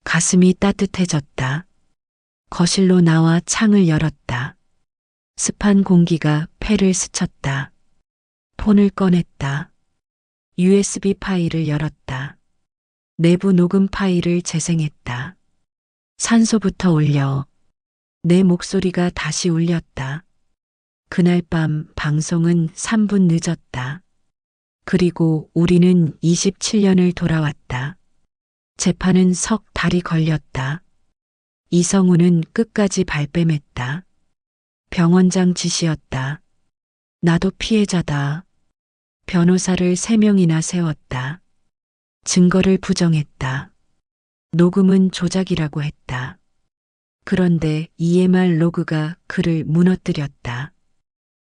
가슴이 따뜻해졌다. 거실로 나와 창을 열었다. 습한 공기가 폐를 스쳤다. 폰을 꺼냈다. USB 파일을 열었다. 내부 녹음 파일을 재생했다. 산소부터 올려. 내 목소리가 다시 울렸다. 그날 밤 방송은 3분 늦었다. 그리고 우리는 27년을 돌아왔다. 재판은 석 달이 걸렸다. 이성우는 끝까지 발뺌했다. 병원장 지시였다. 나도 피해자다. 변호사를 3명이나 세웠다. 증거를 부정했다. 녹음은 조작이라고 했다. 그런데 EMR 로그가 그를 무너뜨렸다.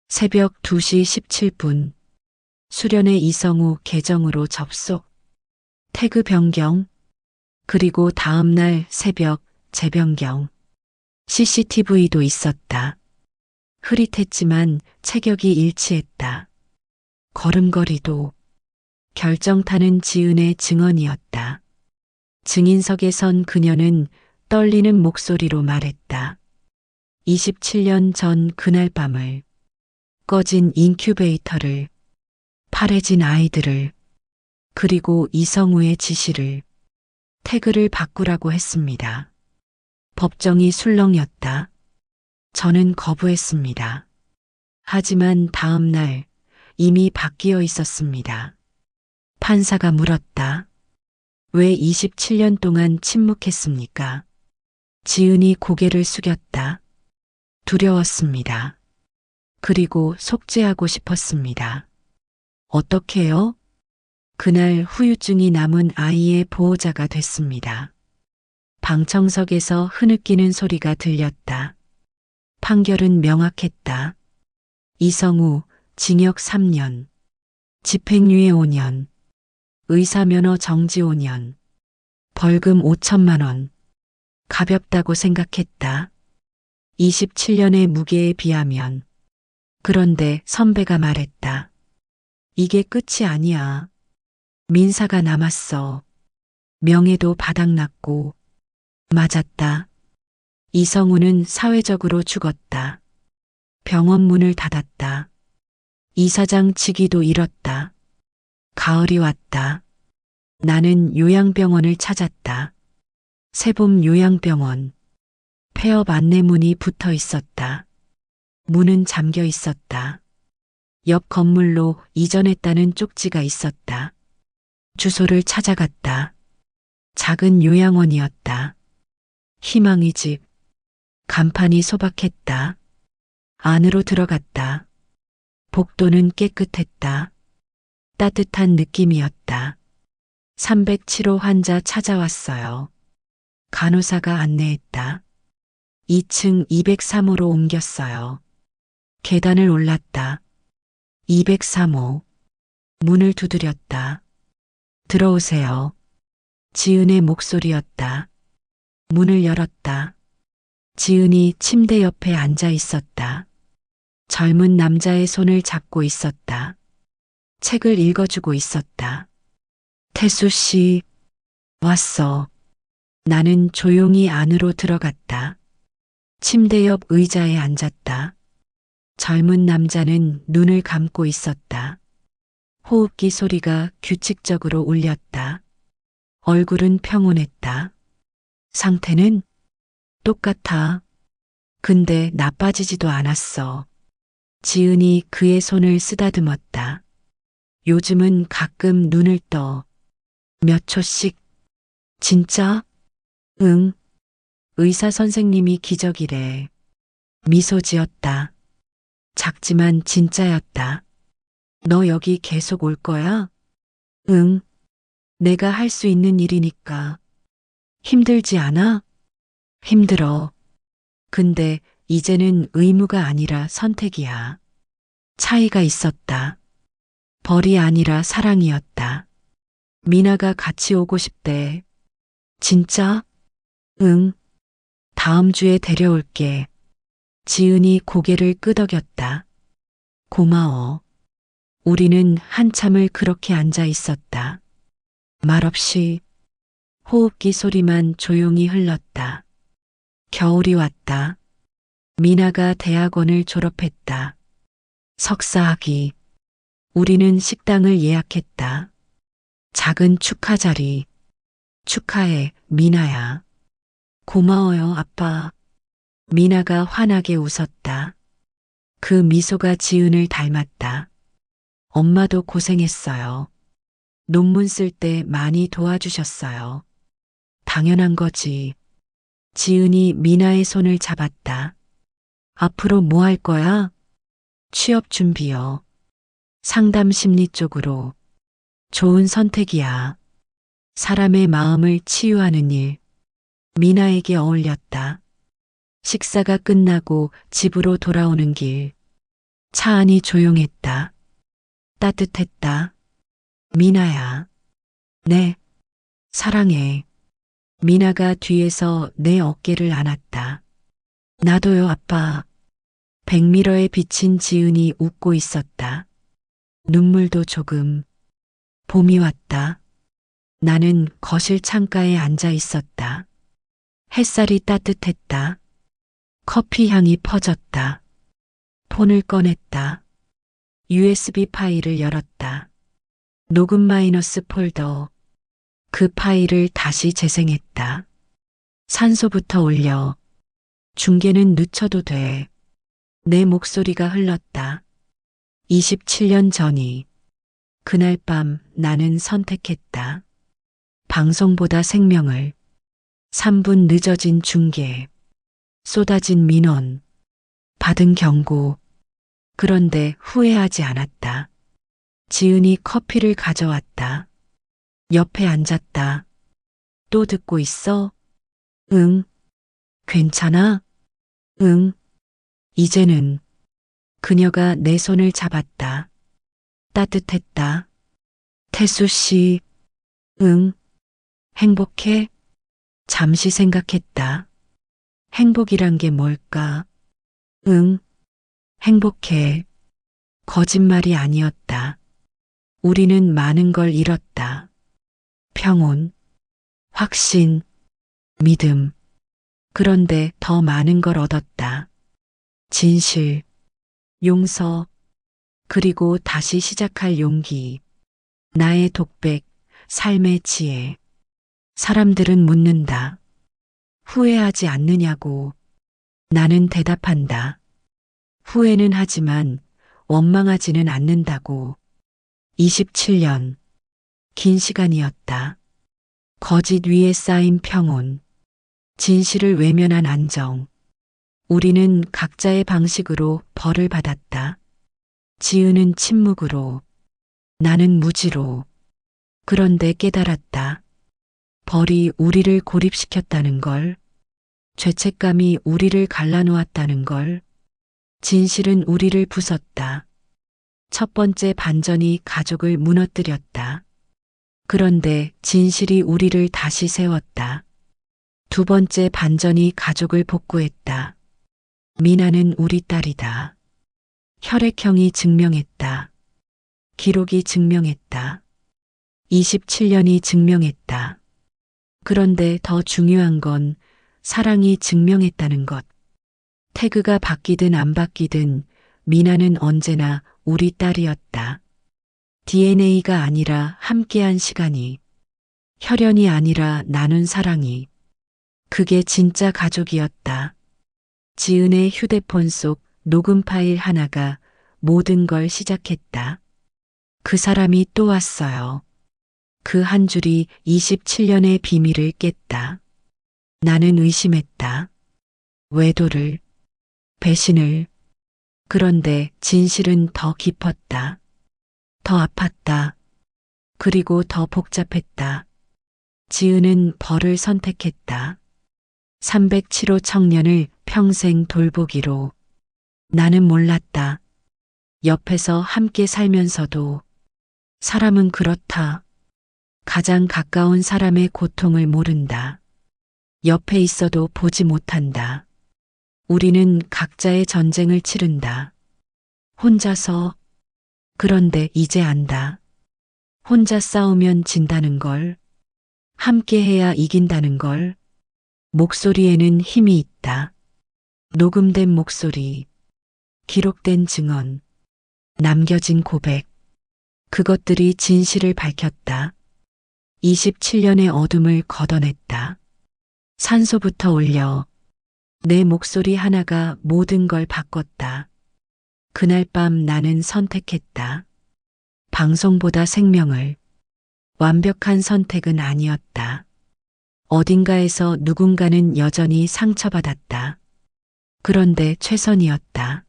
새벽 2시 17분. 수련의 이성우 계정으로 접속. 태그 변경. 그리고 다음날 새벽 재변경. CCTV도 있었다. 흐릿했지만 체격이 일치했다. 걸음걸이도. 결정타는 지은의 증언이었다. 증인석에 선 그녀는 떨리는 목소리로 말했다. 27년 전 그날 밤을, 꺼진 인큐베이터를, 파래진 아이들을, 그리고 이성우의 지시를, 태그를 바꾸라고 했습니다. 법정이 술렁였다. 저는 거부했습니다. 하지만 다음 날 이미 바뀌어 있었습니다. 판사가 물었다. 왜 27년 동안 침묵했습니까? 지은이 고개를 숙였다. 두려웠습니다. 그리고 속죄하고 싶었습니다. 어떻게요? 그날 후유증이 남은 아이의 보호자가 됐습니다. 방청석에서 흐느끼는 소리가 들렸다. 판결은 명확했다. 이성우 징역 3년, 집행유예 5년, 의사면허 정지 5년, 벌금 5천만 원. 가볍다고 생각했다. 27년의 무게에 비하면. 그런데 선배가 말했다. 이게 끝이 아니야. 민사가 남았어. 명예도 바닥났고. 맞았다. 이성우는 사회적으로 죽었다. 병원 문을 닫았다. 이사장 직위도 잃었다. 가을이 왔다. 나는 요양병원을 찾았다. 세봄 요양병원. 폐업 안내문이 붙어 있었다. 문은 잠겨 있었다. 옆 건물로 이전했다는 쪽지가 있었다. 주소를 찾아갔다. 작은 요양원이었다. 희망의 집. 간판이 소박했다. 안으로 들어갔다. 복도는 깨끗했다. 따뜻한 느낌이었다. 307호 환자 찾아왔어요. 간호사가 안내했다. 2층 203호로 옮겼어요. 계단을 올랐다. 203호. 문을 두드렸다. 들어오세요. 지은의 목소리였다. 문을 열었다. 지은이 침대 옆에 앉아 있었다. 젊은 남자의 손을 잡고 있었다. 책을 읽어주고 있었다. 태수 씨, 왔어. 나는 조용히 안으로 들어갔다. 침대 옆 의자에 앉았다. 젊은 남자는 눈을 감고 있었다. 호흡기 소리가 규칙적으로 울렸다. 얼굴은 평온했다. 상태는 똑같아. 근데 나빠지지도 않았어. 지은이 그의 손을 쓰다듬었다. 요즘은 가끔 눈을 떠. 몇 초씩. 진짜? 응. 의사 선생님이 기적이래. 미소 지었다. 작지만 진짜였다. 너 여기 계속 올 거야? 응. 내가 할 수 있는 일이니까. 힘들지 않아? 힘들어. 근데 이제는 의무가 아니라 선택이야. 차이가 있었다. 벌이 아니라 사랑이었다. 미나가 같이 오고 싶대. 진짜? 응. 다음 주에 데려올게. 지은이 고개를 끄덕였다. 고마워. 우리는 한참을 그렇게 앉아 있었다. 말없이 호흡기 소리만 조용히 흘렀다. 겨울이 왔다. 미나가 대학원을 졸업했다. 석사학위. 우리는 식당을 예약했다. 작은 축하 자리. 축하해, 미나야. 고마워요, 아빠. 미나가 환하게 웃었다. 그 미소가 지은을 닮았다. 엄마도 고생했어요. 논문 쓸 때 많이 도와주셨어요. 당연한 거지. 지은이 미나의 손을 잡았다. 앞으로 뭐 할 거야? 취업 준비요. 상담 심리 쪽으로. 좋은 선택이야. 사람의 마음을 치유하는 일. 미나에게 어울렸다. 식사가 끝나고 집으로 돌아오는 길. 차 안이 조용했다. 따뜻했다. 미나야. 네. 사랑해. 미나가 뒤에서 내 어깨를 안았다. 나도요, 아빠. 백미러에 비친 지은이 웃고 있었다. 눈물도 조금. 봄이 왔다. 나는 거실 창가에 앉아 있었다. 햇살이 따뜻했다. 커피 향이 퍼졌다. 폰을 꺼냈다. USB 파일을 열었다. 녹음 마이너스 폴더. 그 파일을 다시 재생했다. 산소부터 올려. 중계는 늦춰도 돼. 내 목소리가 흘렀다. 27년 전이. 그날 밤 나는 선택했다. 방송보다 생명을. 3분 늦어진 중계. 쏟아진 민원. 받은 경고. 그런데 후회하지 않았다. 지은이 커피를 가져왔다. 옆에 앉았다. 또 듣고 있어? 응. 괜찮아? 응. 이제는 그녀가 내 손을 잡았다. 따뜻했다. 태수 씨. 응. 행복해? 잠시 생각했다. 행복이란 게 뭘까? 응. 행복해. 거짓말이 아니었다. 우리는 많은 걸 잃었다. 평온, 확신, 믿음. 그런데 더 많은 걸 얻었다. 진실, 용서, 그리고 다시 시작할 용기. 나의 독백, 삶의 지혜. 사람들은 묻는다. 후회하지 않느냐고. 나는 대답한다. 후회는 하지만 원망하지는 않는다고. 27년. 긴 시간이었다. 거짓 위에 쌓인 평온. 진실을 외면한 안정. 우리는 각자의 방식으로 벌을 받았다. 지은은 침묵으로. 나는 무지로. 그런데 깨달았다. 벌이 우리를 고립시켰다는 걸. 죄책감이 우리를 갈라놓았다는 걸. 진실은 우리를 부쉈다. 첫 번째 반전이 가족을 무너뜨렸다. 그런데 진실이 우리를 다시 세웠다. 두 번째 반전이 가족을 복구했다. 미나는 우리 딸이다. 혈액형이 증명했다. 기록이 증명했다. 27년이 증명했다. 그런데 더 중요한 건 사랑이 증명했다는 것. 태그가 바뀌든 안 바뀌든 미나는 언제나 우리 딸이었다. DNA가 아니라 함께한 시간이, 혈연이 아니라 나눈 사랑이. 그게 진짜 가족이었다. 지은의 휴대폰 속 녹음 파일 하나가 모든 걸 시작했다. 그 사람이 또 왔어요. 그 한 줄이 27년의 비밀을 깼다. 나는 의심했다. 외도를, 배신을. 그런데 진실은 더 깊었다. 더 아팠다. 그리고 더 복잡했다. 지은은 벌을 선택했다. 307호 청년을 평생 돌보기로. 나는 몰랐다. 옆에서 함께 살면서도 사람은 그렇다. 가장 가까운 사람의 고통을 모른다. 옆에 있어도 보지 못한다. 우리는 각자의 전쟁을 치른다. 혼자서. 그런데 이제 안다. 혼자 싸우면 진다는 걸. 함께 해야 이긴다는 걸. 목소리에는 힘이 있다. 녹음된 목소리, 기록된 증언, 남겨진 고백. 그것들이 진실을 밝혔다. 27년의 어둠을 걷어냈다. 산소부터 올려. 내 목소리 하나가 모든 걸 바꿨다. 그날 밤 나는 선택했다. 방송보다 생명을. 완벽한 선택은 아니었다. 어딘가에서 누군가는 여전히 상처받았다. 그런데 최선이었다.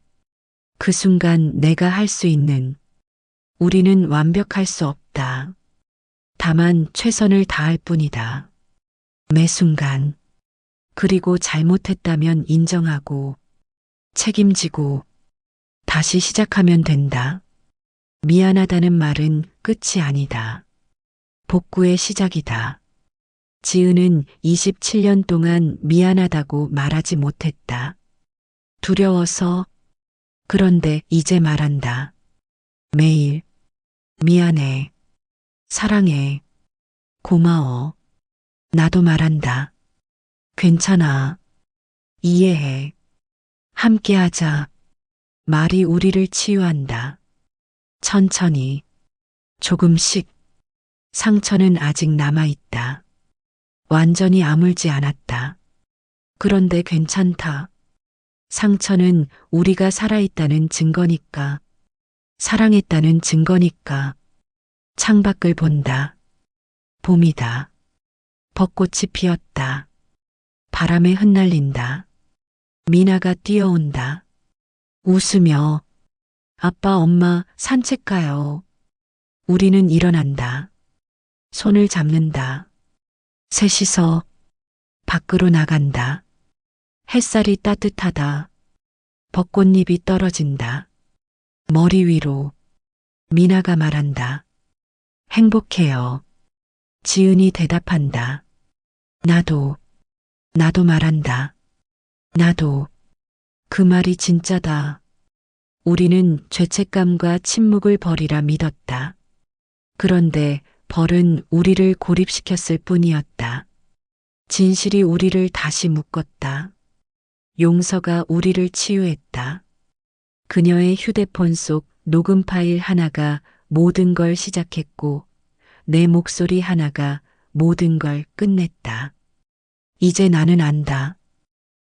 그 순간 내가 할 수 있는. 우리는 완벽할 수 없다. 다만 최선을 다할 뿐이다. 매 순간. 그리고 잘못했다면 인정하고 책임지고 다시 시작하면 된다. 미안하다는 말은 끝이 아니다. 복구의 시작이다. 지은은 27년 동안 미안하다고 말하지 못했다. 두려워서. 그런데 이제 말한다. 매일. 미안해. 사랑해. 고마워. 나도 말한다. 괜찮아. 이해해. 함께하자. 말이 우리를 치유한다. 천천히. 조금씩. 상처는 아직 남아있다. 완전히 아물지 않았다. 그런데 괜찮다. 상처는 우리가 살아있다는 증거니까. 사랑했다는 증거니까. 창밖을 본다. 봄이다. 벚꽃이 피었다. 바람에 흩날린다. 미나가 뛰어온다. 웃으며 아빠, 엄마 산책 가요. 우리는 일어난다. 손을 잡는다. 셋이서 밖으로 나간다. 햇살이 따뜻하다. 벚꽃잎이 떨어진다. 머리 위로. 미나가 말한다. 행복해요. 지은이 대답한다. 나도 말한다. 나도. 그 말이 진짜다. 우리는 죄책감과 침묵을 버리라 믿었다. 그런데 벌은 우리를 고립시켰을 뿐이었다. 진실이 우리를 다시 묶었다. 용서가 우리를 치유했다. 그녀의 휴대폰 속 녹음 파일 하나가 모든 걸 시작했고 내 목소리 하나가 모든 걸 끝냈다. 이제 나는 안다.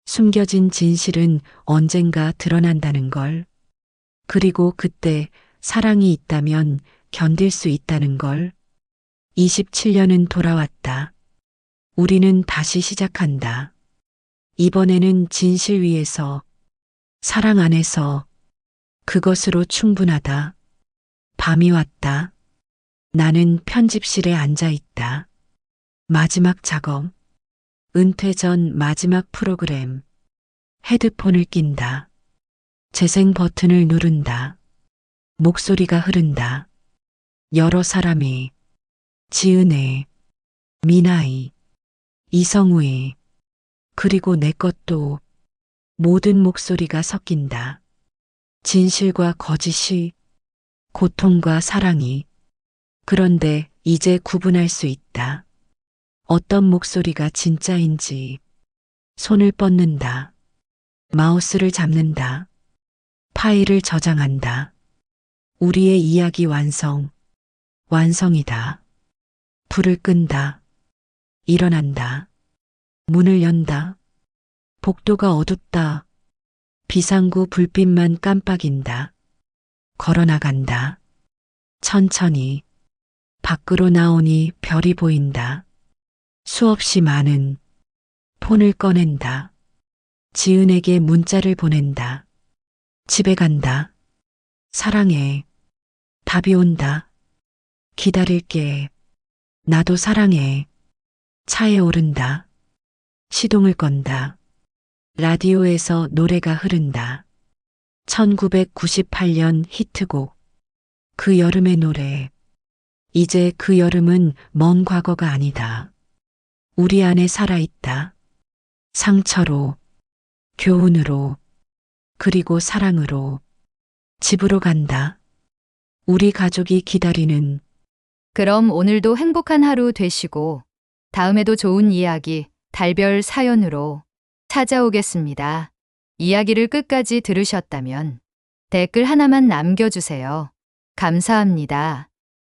숨겨진 진실은 언젠가 드러난다는 걸. 그리고 그때 사랑이 있다면 견딜 수 있다는 걸. 27년은 돌아왔다. 우리는 다시 시작한다. 이번에는 진실 위에서, 사랑 안에서. 그것으로 충분하다. 밤이 왔다. 나는 편집실에 앉아 있다. 마지막 작업. 은퇴 전 마지막 프로그램. 헤드폰을 낀다. 재생 버튼을 누른다. 목소리가 흐른다. 여러 사람이. 지은의, 미나의, 이성우의, 그리고 내 것도. 모든 목소리가 섞인다. 진실과 거짓이, 고통과 사랑이. 그런데 이제 구분할 수 있다. 어떤 목소리가 진짜인지. 손을 뻗는다. 마우스를 잡는다. 파일을 저장한다. 우리의 이야기 완성. 완성이다. 불을 끈다. 일어난다. 문을 연다. 복도가 어둡다. 비상구 불빛만 깜빡인다. 걸어나간다. 천천히. 밖으로 나오니 별이 보인다. 수없이 많은. 폰을 꺼낸다. 지은에게 문자를 보낸다. 집에 간다. 사랑해. 답이 온다. 기다릴게. 나도 사랑해. 차에 오른다. 시동을 건다. 라디오에서 노래가 흐른다. 1998년 히트곡. 그 여름의 노래. 이제 그 여름은 먼 과거가 아니다. 우리 안에 살아있다. 상처로, 교훈으로, 그리고 사랑으로 집으로 간다. 우리 가족이 기다리는 그럼 오늘도 행복한 하루 되시고 다음에도 좋은 이야기, 달별 사연으로 찾아오겠습니다. 이야기를 끝까지 들으셨다면 댓글 하나만 남겨주세요. 감사합니다.